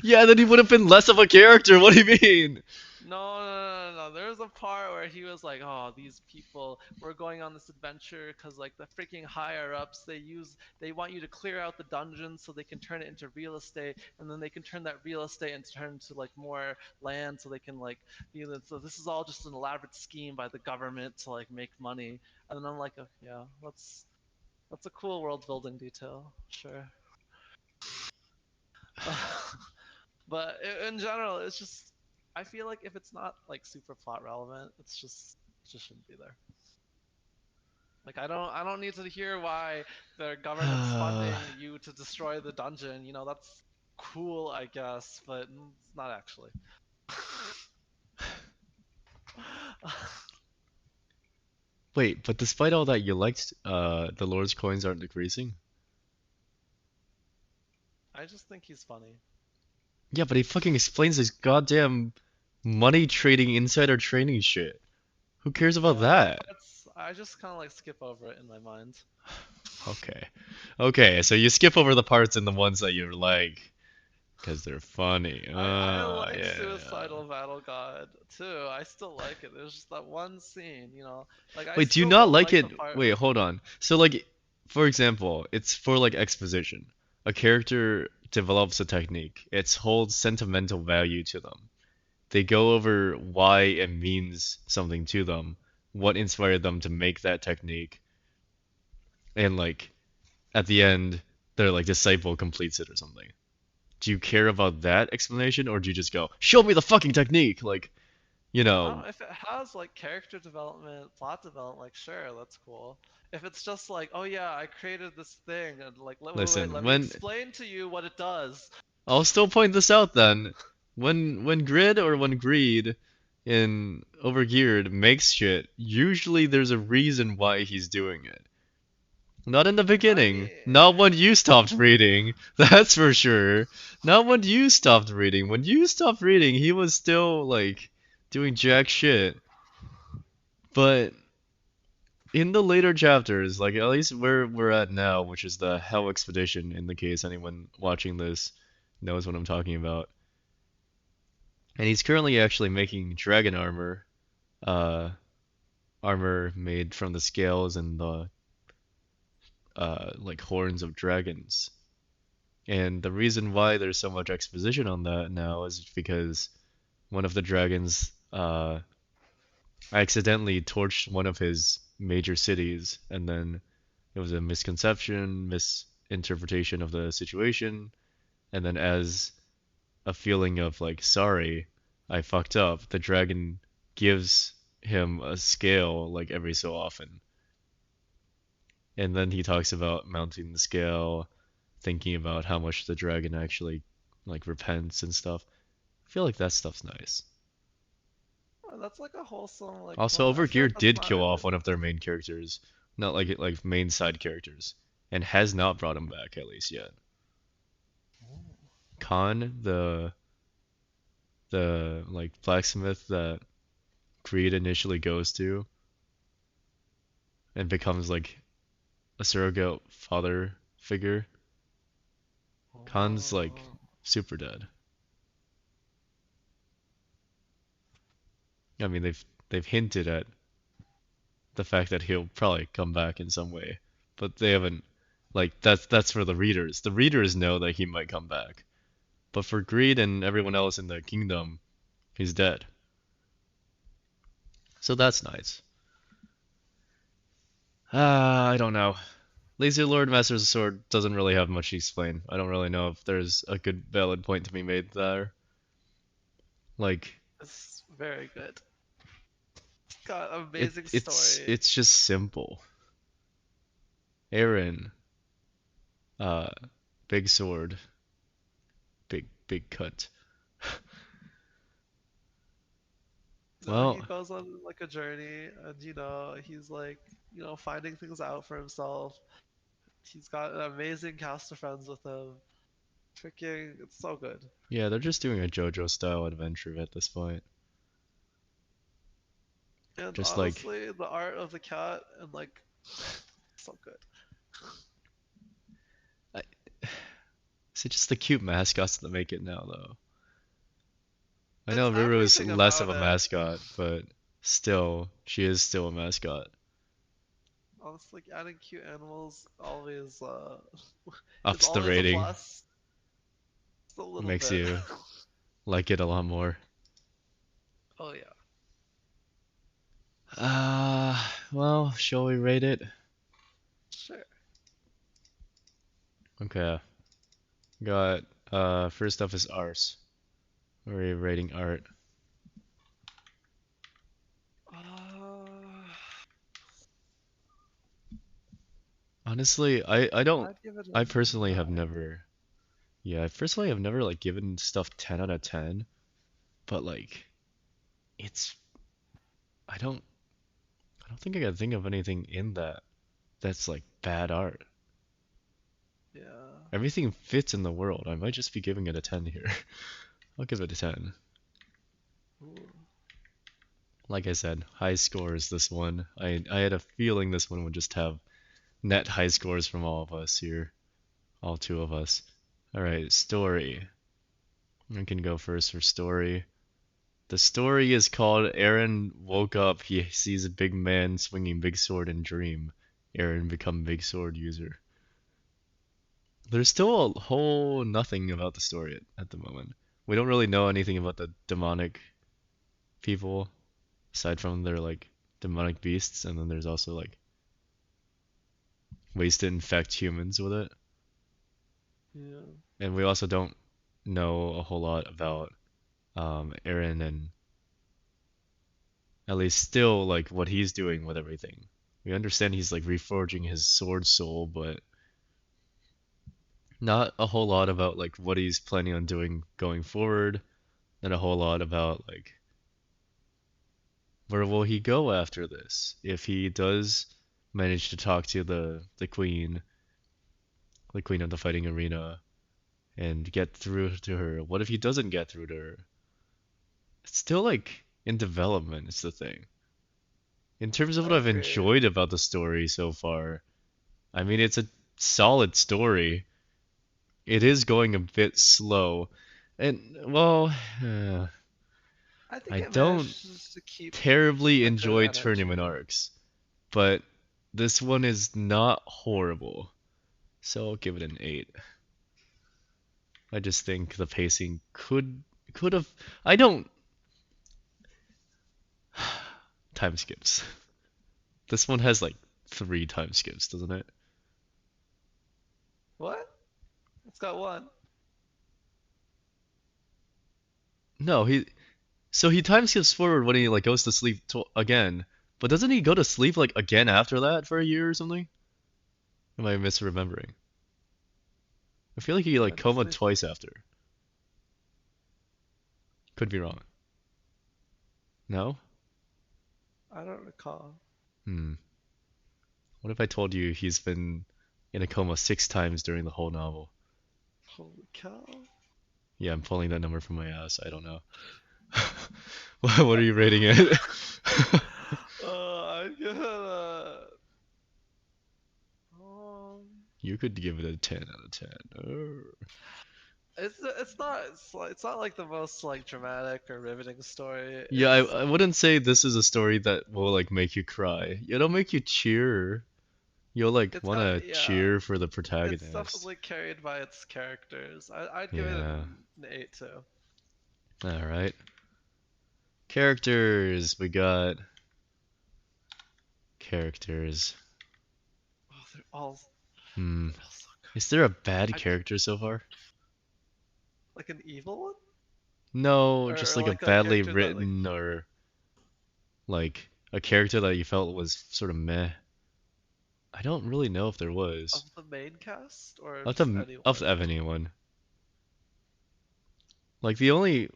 yeah, then he would have been less of a character. What do you mean? No. There was a part where he was like, "Oh, these people, we're going on this adventure because like the freaking higher ups, they want you to clear out the dungeons so they can turn it into real estate, and then they can turn that real estate and turn into like more land so they can like so this is all just an elaborate scheme by the government to like make money." And then I'm like, oh, "Yeah, that's a cool world building detail, sure." But in general, it's just I feel like if it's not like super plot relevant, it just shouldn't be there. Like I don't need to hear why the government's funding you to destroy the dungeon. That's cool, I guess, but it's not actually. Wait, but despite all that, you liked the Lord's coins aren't decreasing? I just think he's funny. Yeah, but he fucking explains this goddamn money trading insider trading shit. Who cares about Yeah, that that? part's I just kind of like skip over it in my mind. Okay. Okay, so you skip over the parts and the ones that you like because they're funny. I like Yeah. Suicidal Battle God too. I still like it. There's just that one scene. Like I Wait, do you still not don't like like the it? part. Wait, hold on. So like, for example, it's for like exposition. A character develops a technique. It holds sentimental value to them. They go over why it means something to them, what inspired them to make that technique, and like at the end, their like disciple completes it or something. Do you care about that explanation, or do you just go, "Show me the fucking technique"? Like, you know, If it has like character development, plot development, like sure, that's cool. If it's just like, oh yeah, I created this thing, and like, wait, listen, let me when explain to you what it does. I'll still point this out then. When Grid or when Greed in Overgeared makes shit, usually there's a reason why he's doing it. Not in the I beginning. Not when mean, you stopped reading. That's for sure. Not when you stopped reading. When you stopped reading, he was still like doing jack shit. But in the later chapters, like at least where we're at now, which is the Hell Expedition, in the case anyone watching this knows what I'm talking about. And he's currently actually making dragon armor, uh, armor made from the scales and the like horns of dragons. And the reason why there's so much exposition on that now is because one of the dragons accidentally torched one of his major cities, and then it was a misconception, misinterpretation of the situation, and then as a feeling of like, sorry, I fucked up, the dragon gives him a scale like every so often. And then he talks about mounting the scale, thinking about how much the dragon actually like repents and stuff. I feel like that stuff's nice. Oh, that's like a wholesome like Also, moment. I feel Overgear like that's did not kill really. off one of their main characters, not like main side characters, and has not brought him back at least yet. Khan, the like blacksmith that Creed initially goes to and becomes like a surrogate father figure. Khan's like Oh. super dead. I mean, they've hinted at the fact that he'll probably come back in some way, but they haven't like that's for the readers. The readers know that he might come back. But for Greed and everyone else in the kingdom, he's dead. So that's nice. I don't know. Lazy Lord Masters of the Sword doesn't really have much to explain. I don't really know if there's a good valid point to be made there. Like It's very good. It's got an it amazing it's story. it's just simple. Aaron, uh, big sword, big cut. He Well, goes on like a journey, and he's like finding things out for himself. He's got an amazing cast of friends with him. Freaking, it's so good. yeah, they're just doing a JoJo style adventure at this point. And Just like honestly, the art of the cat and like so good. I, is it just the cute mascots that make it now though? I It's know Ruru is everything less of about a it. mascot, but still, she is still a mascot. Honestly, adding cute animals always is Ups the always a rating, plus. Just a little makes bit. you like it a lot more. Oh yeah, Well, shall we rate it? sure. Okay, got, first up is Ars. What are you rating art? Uh, Honestly, I don't, I'd give it a I personally have 9. never, yeah, I personally have never like given stuff 10 out of 10, but like, it's, I don't think I can think of anything in that that's like bad art. Yeah. Everything fits in the world. I might just be giving it a 10 here. I'll give it a 10. Ooh. Like I said, high scores this one. I had a feeling this one would just have net high scores from all of us here. All two of us. Alright, story. I can go first for story. The story is called Aaron woke up, he sees a big man swinging big sword in dream. Aaron become big sword user. There's still a whole nothing about the story at the moment. We don't really know anything about the demonic people aside from their like demonic beasts, and then there's also like ways to infect humans with it. Yeah. And we also don't know a whole lot about Aaron and at least still like what he's doing with everything. We understand he's like reforging his sword soul, but not a whole lot about like what he's planning on doing going forward, and a whole lot about like where will he go after this? If he does manage to talk to the queen of the fighting arena, and get through to her, what if he doesn't get through to her? It's still like in development, it's the thing. In terms of I what I've agree. enjoyed about the story so far, I mean, it's a solid story. It is going a bit slow. And, well, uh, I think I it don't manages to keep terribly a good enjoy tournament energy. arcs, but this one is not horrible. So I'll give it an 8. I just think the pacing could have I don't time skips. This one has like 3 time skips, doesn't it? What? It's got one. No, he time skips forward when he like goes to sleep again. But doesn't he go to sleep like again after that for a year or something? Am I misremembering? I feel like he like When does coma he? twice after. Could be wrong. No? I don't recall. Hmm. What if I told you he's been in a coma 6 times during the whole novel? Holy cow. Yeah, I'm pulling that number from my ass. I don't know. What are you rating it? I'd give it a. Um, You could give it a 10 out of 10. Oh. it's not like the most like dramatic or riveting story. Yeah, I wouldn't say this is a story that will like make you cry. It'll make you cheer. You'll like It's got wanna yeah. cheer for the It's protagonist. definitely carried by its characters. I'd give it Yeah. an 8 too. All right. Characters. We got characters. Oh, they're all Hmm. they're all so Is there a bad good. I character so far? like an evil one, No, just or like a like a badly character that like written or like a character that you felt was sort of meh. I don't really know if there of was. the main cast or Of just the of anyone. the Ebony one. Like the only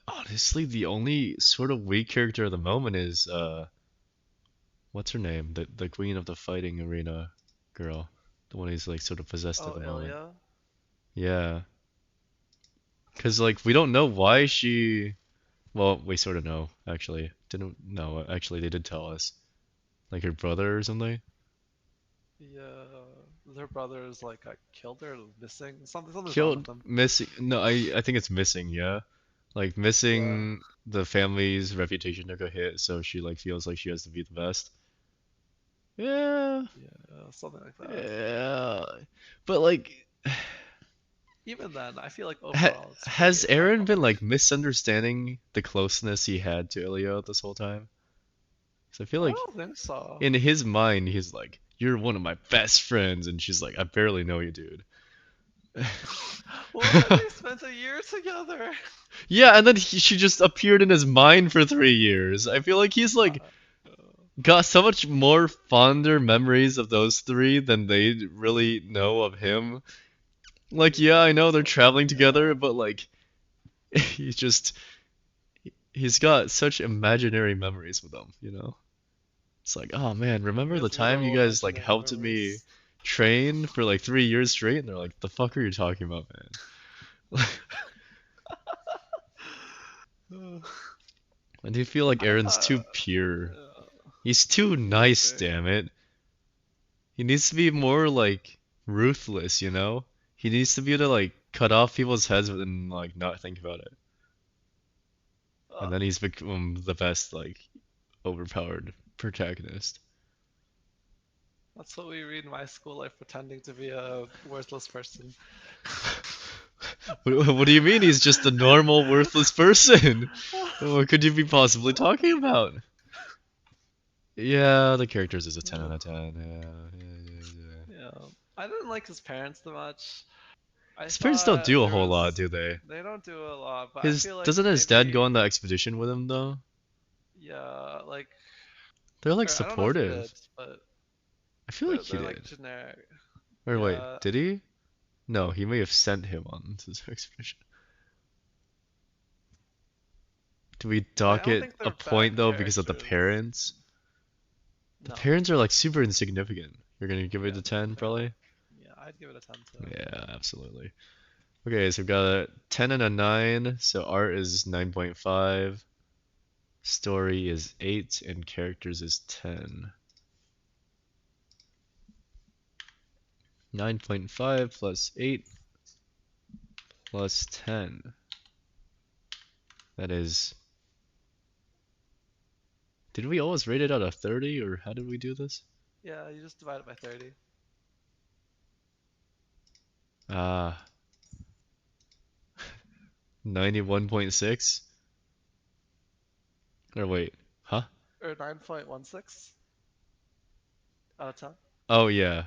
honestly the only sort of weak character at the moment is what's her name? The queen of the fighting arena girl. The one who's like sort of possessed at Oh, the moment. Ilya. Yeah. 'Cause like we don't know why she well, we sort of know actually. Didn't no, actually they did tell us. Like her brother or something. Yeah, their brother is like got killed or missing. Something's wrong with Killed them. missing no, I think it's missing, yeah. Like Yeah, missing the family's reputation took a hit, so she like feels like she has to be the best. Yeah, yeah, something like that. yeah. But like, Even then, I feel like ha overall it's has pretty Aaron been like lackluster. misunderstanding the closeness he had to Ilya this whole time? So I feel I like don't think so. in his mind he's like, "You're one of my best friends," and she's like, "I barely know you, dude." What? They spent a year together. Yeah, and then she just appeared in his mind for 3 years. I feel like he's like Uh, got so much more fonder memories of those three than they really know of him. Like, yeah, I know they're traveling together, yeah, but like, he's just he's got such imaginary memories with them, you know? It's like, oh man, he remember the has time you literal guys like imaginary helped me memories. train for like 3 years straight? And they're like, the fuck are you talking about, man? I do feel like I Aaron's thought, too pure. uh, He's too I nice, agree. damn it. He needs to be more like ruthless, you know? He needs to be able to like cut off people's heads and like not think about it. And Uh, then he's become the best like overpowered protagonist. that's what we read in my school life, pretending to be a worthless person. What do you mean he's just a normal worthless person? What could you be possibly talking about? Yeah, the characters is a 10 out of 10. Yeah, yeah, yeah. Yeah, I didn't like his parents too much. I His parents don't thought do a there whole lot, was do they? they don't do a lot, but I His feel like doesn't his dad go maybe on the expedition with him though? yeah, like They're like or I don't know if he supportive. did, but I feel like he they're like did. generic. Or wait, Yeah, did he? No, he may have sent him on this expedition. Do we I dock don't it think a they're point bad though because of the characters. parents? The No, parents are like super insignificant. You're gonna give it yeah, a no, 10 they're not. probably? Yeah, I'd give it a 10 too. Yeah, absolutely. Okay, so we've got a 10 and a 9, so art is 9.5. Story is 8 and characters is 10. 9.5 plus 8 plus 10. That is. Did we always rate it out of 30 or how did we do this? Yeah, you just divide it by 30. Ah, 91.6? Or wait, huh? Or 9.16 out of 10. Oh yeah,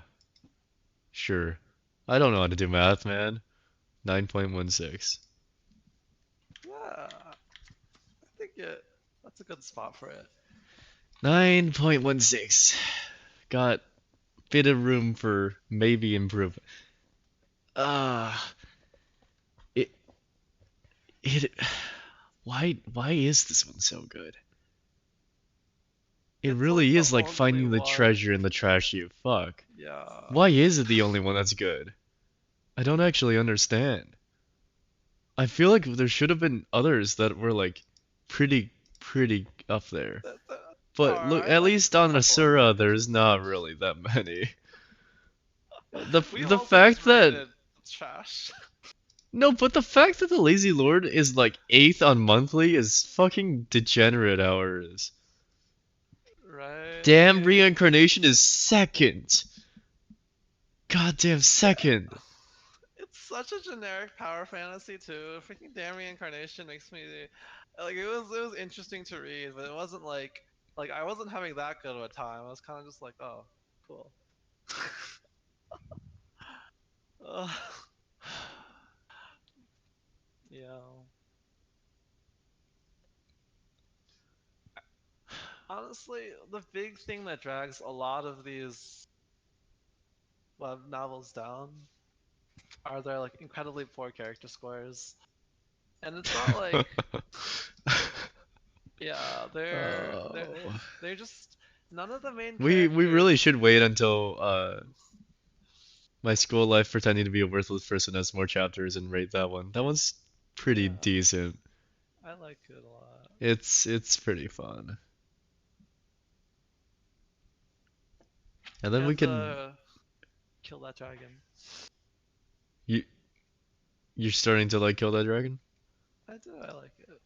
sure. I don't know how to do math, man. 9.16. Yeah, I think that's a good spot for it. 9.16. Got bit of room for maybe improvement. Ah, it it why is this one so good? It It's like really the is like only finding the one. treasure in the trash heap. Fuck. Yeah. Why is it the only one that's good? I don't actually understand. I feel like there should have been others that were like pretty pretty up there. There But are. look, I at like least a on couple of Asura them. there's not really that many. We The also just fact that rated trash. no, but the fact that the Lazy Lord is like 8th on monthly is fucking degenerate hours. Right? Damn reincarnation is second. Goddamn Yeah, second. it's such a generic power fantasy too. Freaking damn reincarnation makes me like it was interesting to read, but it wasn't like I wasn't having that good of a time. I was kind of just like, oh, cool. Uh, yeah. Honestly, the big thing that drags a lot of these web novels down are their like incredibly poor character scores. And it's not like yeah, Oh. they're just none of the main We really characters. should wait until my school life pretending to be a worthless person has more chapters and rate that one. That one's pretty Yeah, decent. I like it a lot. It's pretty fun. And then we And can kill that dragon. you you're starting to like Kill That Dragon? I do. I like it.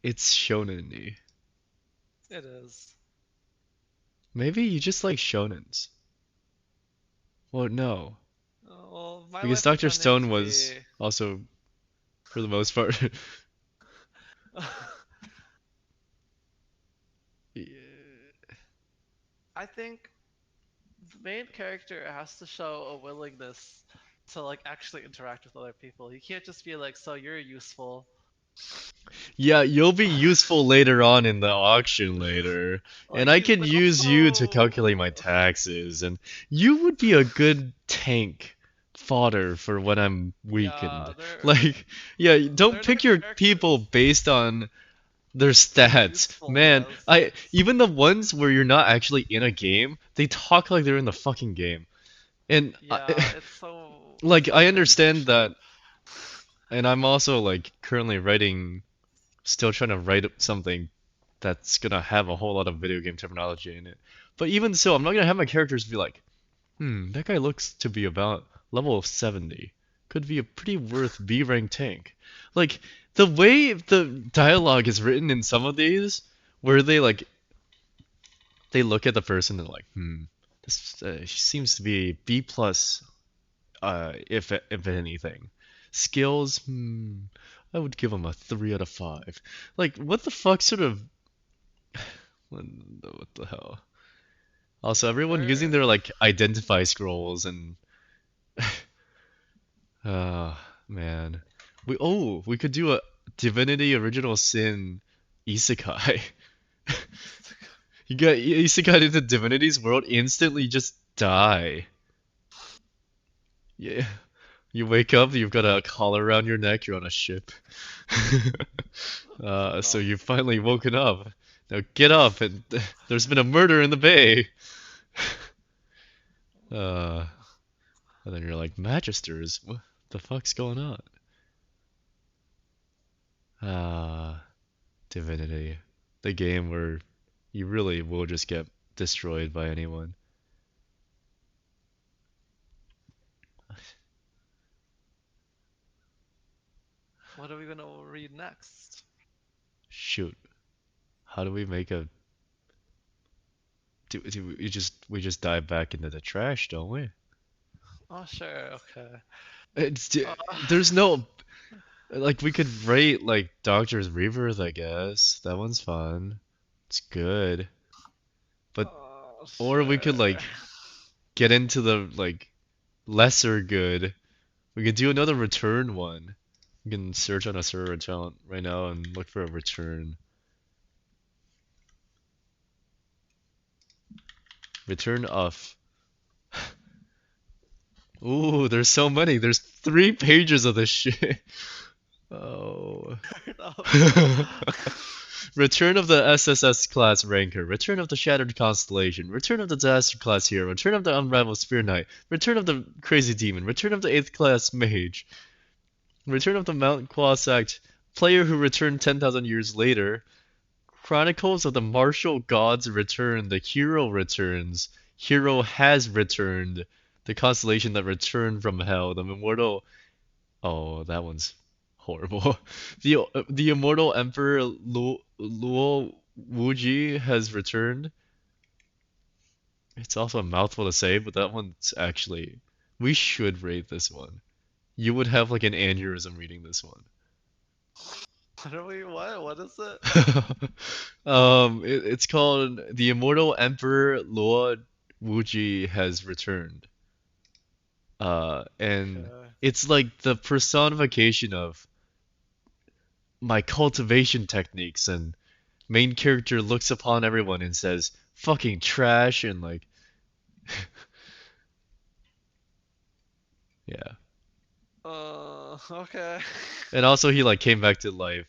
It's shonen-y. It is. Maybe you just like shonens. Well, no, Well, my because life Dr. pretending Stone to was be. also, for the most part. Yeah. I think the main character has to show a willingness to like actually interact with other people. He can't just be like, "So you're useful." Yeah, you'll be useful later on in the auction later, and Like I he's could like, use you to "Also, calculate my taxes, and you would be a good tank fodder for when I'm yeah, weakened. Like, yeah, don't they're the pick your people characters. based on their Their stats. Man, usefulness. I even the ones where you're not actually in a game, they talk like they're in the fucking game. And Yeah, it's so like I cringy. understand that, and I'm also like currently writing, still trying to write something that's gonna have a whole lot of video game terminology in it. But even so, I'm not gonna have my characters be like, that guy looks to be about level 70. Could be a pretty worth B rank tank. Like the way the dialogue is written in some of these, where they look at the person and like, this seems to be B plus, if anything. Skills, I would give him a 3 out of 5. Like, what the fuck sort of what the hell? Also, everyone using They're their like identify scrolls and ah man, we could do a Divinity Original Sin isekai. You get isekai into Divinity's world, instantly just die. Yeah, you wake up, you've got a collar around your neck, you're on a ship. So no. you've finally woken up. Now get up, and there's been a murder in the bay. Uh, and then you're like, Magisters? The fuck's going on? Ah, Divinity. The game where you really will just get destroyed by anyone. What are we gonna read next? Shoot. How do we make a do we just dive back into the trash, don't we? Oh, sure, okay. It's Uh, there's no like we could rate like Doctor's Rebirth, I guess. That one's fun. It's good. But or we could sure. like get into the like lesser good. We could do another return one. We can search on a server account right now and look for a return. Return of. Ooh, there's so many. There's 3 pages of this shit. Oh. Enough. Return of the SSS class ranker, Return of the Shattered Constellation, Return of the Disaster class hero, Return of the Unraveled Spear Knight, Return of the Crazy Demon, Return of the 8th class mage, Return of the Mount Quasact, player who returned 10,000 years later, Chronicles of the Martial Gods return, the hero returns, hero has returned, the constellation that returned from hell, the immortal. Oh, that one's horrible. The immortal emperor Luo Wuji has returned. It's also a mouthful to say, but that one's actually we should rate this one. You would have like an aneurysm reading this one. What are we? What is it? It's called The Immortal Emperor Luo Wuji has returned. And Okay. it's like the personification of my cultivation techniques, and main character looks upon everyone and says fucking trash and like yeah. Okay. And also he like came back to life,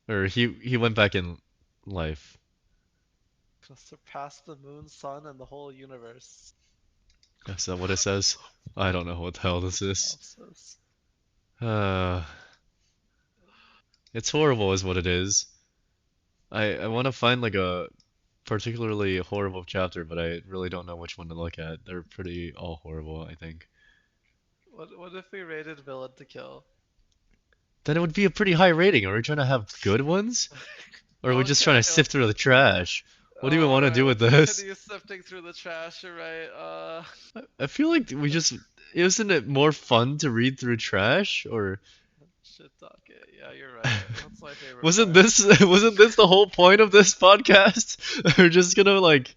or he went back in life. Gonna surpass the moon, sun, and the whole universe. Is that what it says? I don't know what the hell this is. Synopsis. Uh, it's horrible is what it is. I want to find like a particularly horrible chapter, but I really don't know which one to look at. They're pretty all horrible, I think. What if we rated villain to kill? Then it would be a pretty high rating. Are we trying to have good ones? Or are we just trying Okay. to sift through the trash? What do you want to Alright, do with let's this? continue sifting through the trash, you're right. I feel like we just isn't it more fun to read through trash? Or Shit talk it. Yeah, you're right. That's my favorite wasn't part. this wasn't this the whole point of this podcast? We're just gonna like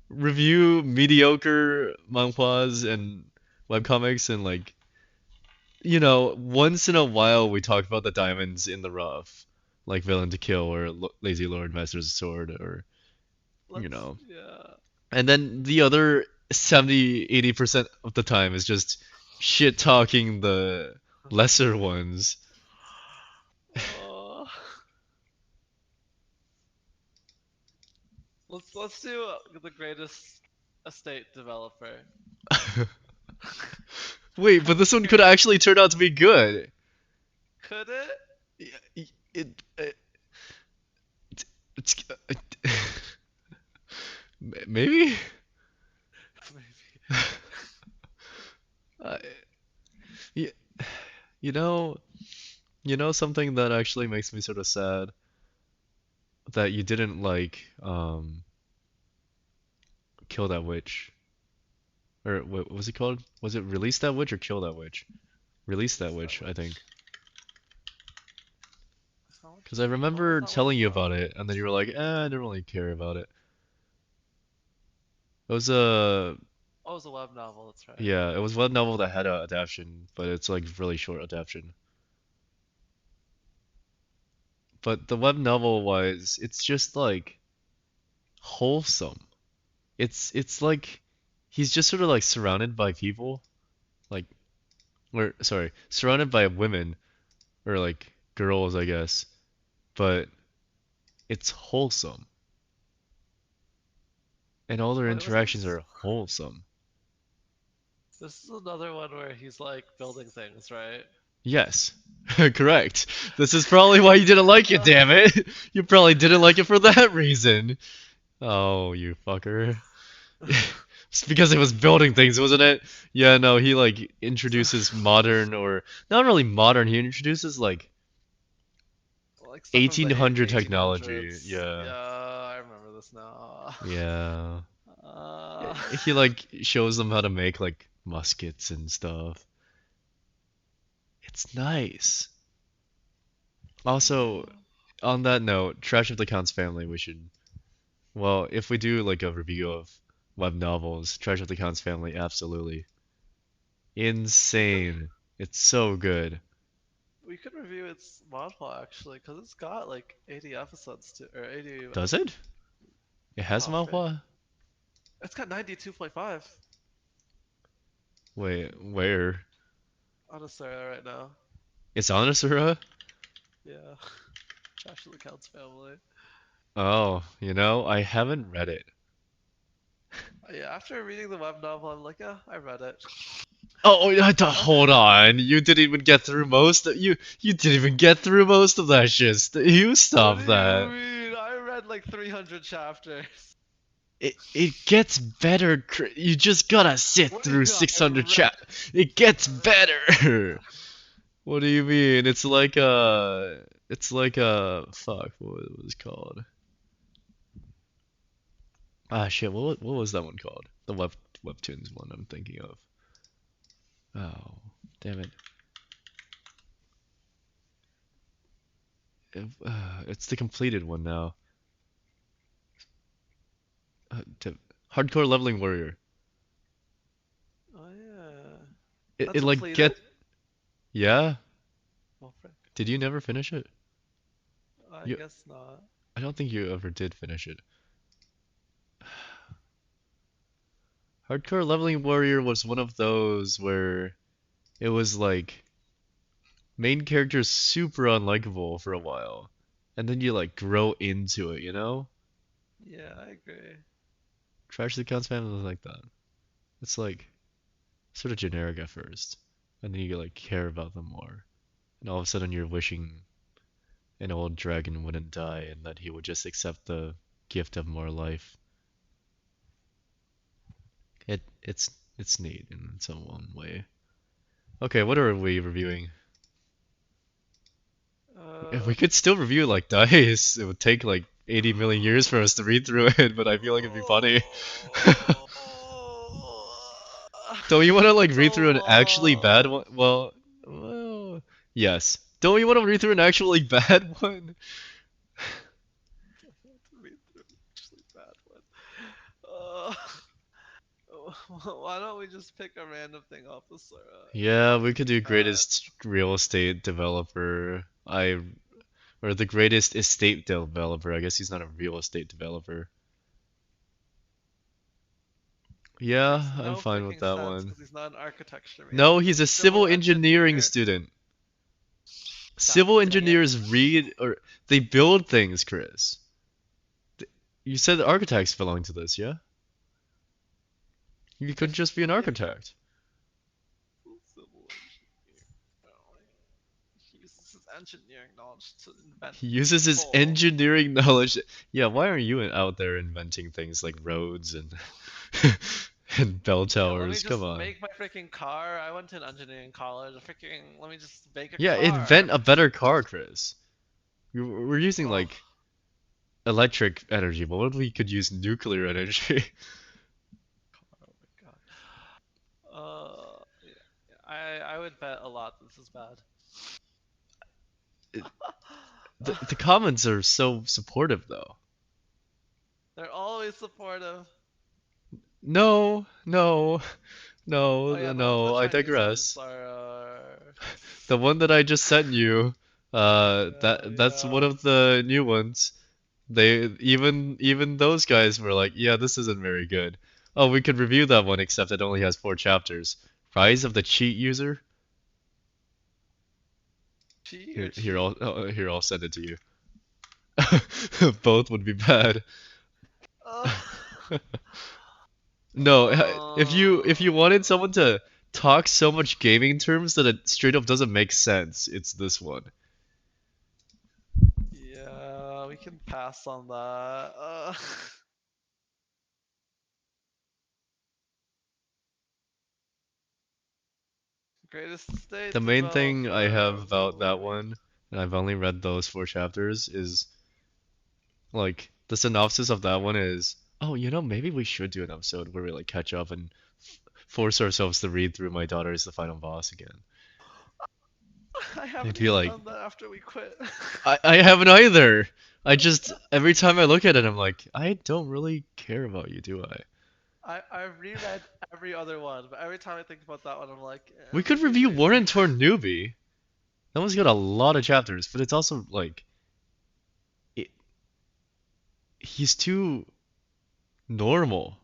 review mediocre manhwas and webcomics and like once in a while we talk about the diamonds in the rough, like Villain to Kill or Lazy Lord Master's Sword or you Let's, know. yeah. And then the other 70-80% of the time is just shit talking the lesser ones. Oh. Let's do the greatest estate developer. Wait, but Have this one could created. actually turn out to be good. Could it? It it's maybe. Maybe. Uh, y- you know, something that actually makes me sort of sad that you didn't like Kill That Witch, or what was it called? Was it Release That Witch or Kill That Witch? Release That Release that Witch, I think. witch. How Because I much? What was remember that one telling you from? about it, and then you were like, I don't really care about it. It was a Oh, it was a web novel. That's right. Yeah, it was one novel that had a adaptation, but it's like really short adaptation. But the web novel was, it's just like wholesome. It's like he's just sort of like surrounded by people, like or sorry, surrounded by women or like girls, I guess. But it's wholesome, and all their What was interactions this? are wholesome. This is another one where he's like building things, right? Yes. Correct. This is probably why you didn't like it, Uh, damn it. You probably didn't like it for that reason. Oh, you fucker. It's because it was building things, wasn't it? Yeah, no, he like so, introduces modern or not really modern, he introduces like like stuff from the 1800 technology. 1800s. Yeah. Yeah, I remember this now. Yeah. Uh, He like shows them how to make like muskets and stuff. It's nice. Also, on that note, Trash of the Count's Family, we should, well, if we do like a review of web novels, Trash of the Count's Family, absolutely. we could Insane. It's so good. we could review its manhwa actually, because it's got like 80 episodes to or 80 Does it? It has something. manhwa? It's got 92.5 Wait, where? on a server right now. It's on Asura? Yeah, Trash of the Count's Family. Oh, I haven't read it. Yeah, after reading the web novel, I'm like, yeah, I read it. Oh, hold on. You didn't even get through most of you didn't even get through most of that shit. You What do stop you that. mean? I read like 300 chapters. It gets better. You just gotta sit What do you through mean I 600 read? It gets I read. better. What do you mean? It's like a fuck. What was it called? Ah shit. What was that one called? The webtoons one I'm thinking of. Oh, damn it. It's the completed one now. To Hardcore Leveling Warrior. Oh yeah, It that's like completed. get yeah. Well, frick. Did you never finish it? I You guess not. I don't think you ever did finish it. Hardcore Leveling Warrior was one of those where it was like main character super unlikable for a while, and then you like grow into it. Yeah, I agree. Trash the Accounts family was like that. It's like sort of generic at first, and then you like care about them more, and all of a sudden you're wishing an old dragon wouldn't die and that he would just accept the gift of more life. It's neat in some one way. Okay, what are we reviewing? If Uh, we could still review like Dice, it would take like 80 million years for us to read through it, but I feel like it'd be funny. Don't you want to like it's a read through an actually bad lot. one? Well, yes. Don't you want to read through an actually bad one? To read through an actually bad one. Why don't we just pick a random thing off the Yeah, we could do uh, greatest real estate developer. Or the greatest estate developer. I guess he's not a real estate developer. Yeah, makes I'm no fine with freaking that sense one. because he's not an architecture major. No, He's he's a a civil civil engineering engineer. student. God Civil dang it. engineers read or they build things, Chris. You said architects belong to this, yeah? You could just be an If architect. civil engineer, he uses his engineering knowledge to invent He uses his people. engineering knowledge. Yeah, why aren't you out there inventing things like roads and and bell Yeah, let me towers? Come just on. make my freaking car. I went to an engineering college. Let me just make a Yeah, car. invent a better car, Chris. We're using Oh, like electric energy, but what if we could use nuclear energy? oh my god. Yeah, I would bet a lot this is bad. The comments are so supportive though. They're always supportive. No, no, Oh no, yeah, the ones in the no, I Chinese comments digress. are. The one that I just sent you, Yeah, that's one yeah. of the new ones. They even those guys were like, yeah, this isn't very good. Oh, we could review that one, except it only has 4 chapters. Rise of the Cheat User. Chi or Here, chi? here, I'll send it to you. Both would be bad. Uh, No, if you wanted someone to talk so much gaming terms that it straight up doesn't make sense, it's this one. Yeah, we can pass on that. Greatest The state main thing I have developer. about that one, and I've only read those four chapters, is like the synopsis of that one is, oh, maybe we should do an episode where we like catch up and force ourselves to read through My Daughter is the Final Boss again. I I'd haven't be even like, done that after we quit. I haven't either. I just every time I look at it, I'm like, I don't really care about you, do I? I've reread every other one, but every time I think about that one, I'm like, We could maybe, review War maybe. and Torn Newbie. That one's got a lot of chapters, but it's also like it, he's too normal.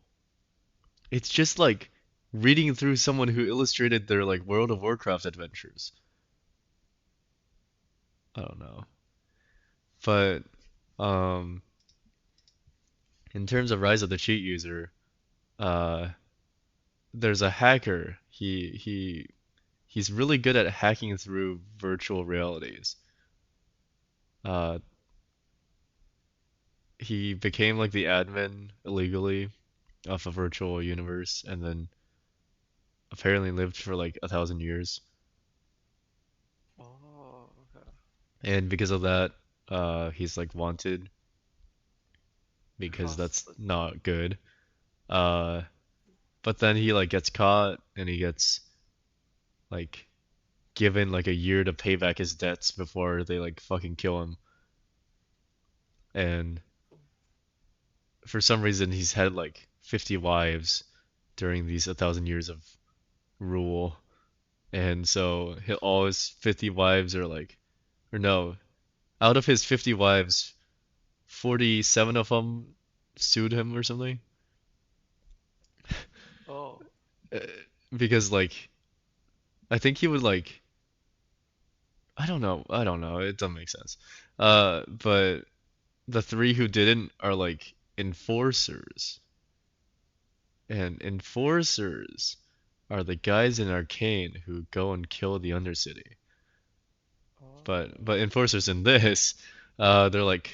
It's just like reading through someone who illustrated their like World of Warcraft adventures. I don't know. But um in terms of Rise of the Cheat User, uh there's a hacker. He's really good at hacking through virtual realities. Uh he became like the admin illegally of a virtual universe and then apparently lived for like 1,000 years. Oh, okay. And because of that, he's like wanted because Across that's the. not good. Uh, but then he like gets caught and he gets like given like a year to pay back his debts before they like fucking kill him. And for some reason, he's had like 50 wives during these 1,000 years of rule. And so all his 50 wives are like, or no, out of his 50 wives, 47 of them sued him or something. Oh. Uh, Because like I think he would like I don't know, it doesn't make sense. But the three who didn't are like enforcers, and enforcers are the guys in Arcane who go and kill the Undercity. But Oh. enforcers in this, they're like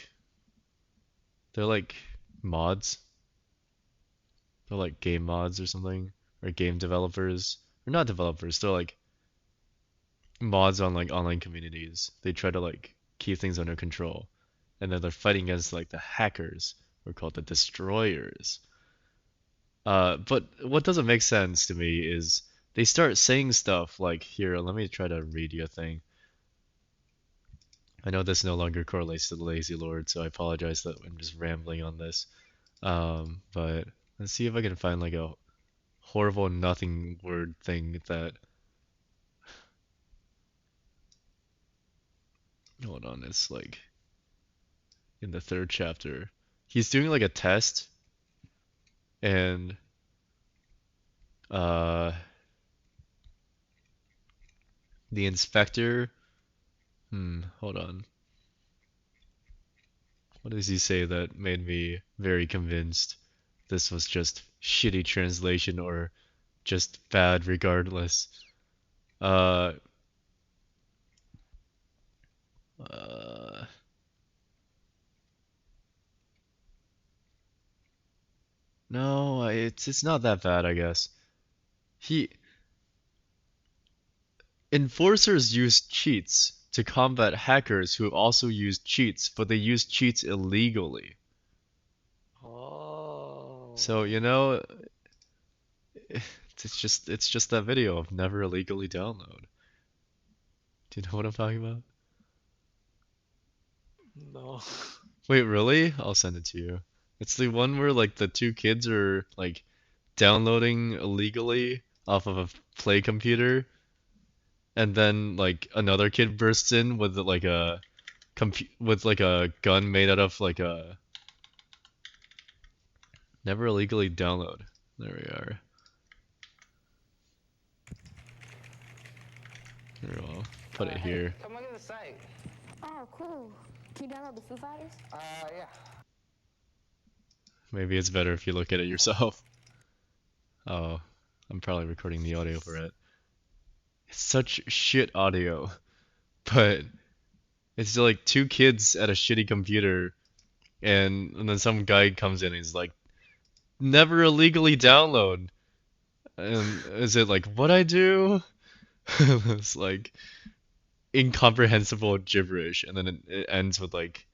mods. They're like game mods or something, or game developers, or not developers. They're like mods on like online communities. They try to like keep things under control, and then they're fighting against like the hackers, who are called the destroyers. But what doesn't make sense to me is they start saying stuff like, here, let me try to read you a thing. I know this no longer correlates to the Lazy Lord, so I apologize that I'm just rambling on this. But let's see if I can find like a horrible nothing word thing that. Hold on, it's like in the third chapter. He's doing like a test, and uh, the inspector. Hold on. What does he say that made me very convinced this was just shitty translation or just bad regardless? Uh, uh, no, it's not that bad, I guess. He Enforcers use cheats to combat hackers who also use cheats, but they use cheats illegally. So, Oh. it's just that video of never illegally download. Do you know what I'm talking about? No. Wait, really? I'll send it to you. It's the one where like the two kids are like downloading illegally off of a play computer, and then like another kid bursts in with like a with like a gun made out of like a never illegally download. There we are. Here, I'll put it Hey, here. come look at the site. Oh, cool. Can you download the Foo Fighters? Yeah. Maybe it's better if you look at it yourself. Oh, I'm probably recording the audio for it. It's such shit audio, but it's like two kids at a shitty computer, and then some guy comes in and he's like, "Never illegally download." And is it like what I do? It's like incomprehensible gibberish, and then it ends with like,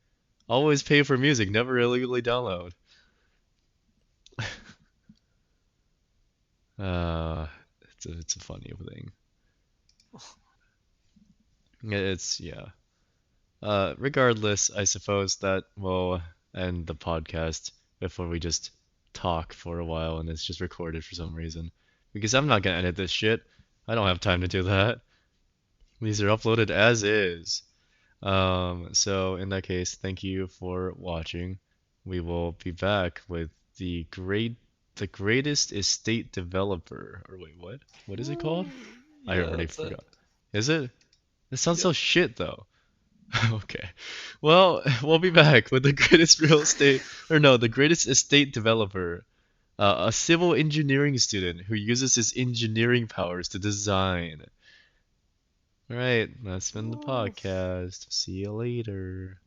"Always pay for music, never illegally download." Uh, it's a funny thing. It's yeah. Regardless, I suppose that will end the podcast before we just talk for a while and it's just recorded for some reason. Because I'm not gonna edit this shit. I don't have time to do that. These are uploaded as is. So in that case, thank you for watching. We will be back with the greatest estate developer. Or wait, what? What is it called? I Yeah, already that's it. forgot. Is it? It sounds Yep. so shit though. Okay. Well, we'll be back with the greatest real estate, or no, the greatest estate developer, a civil engineering student who uses his engineering powers to design. All right, that's been the Ooh. podcast. See you later.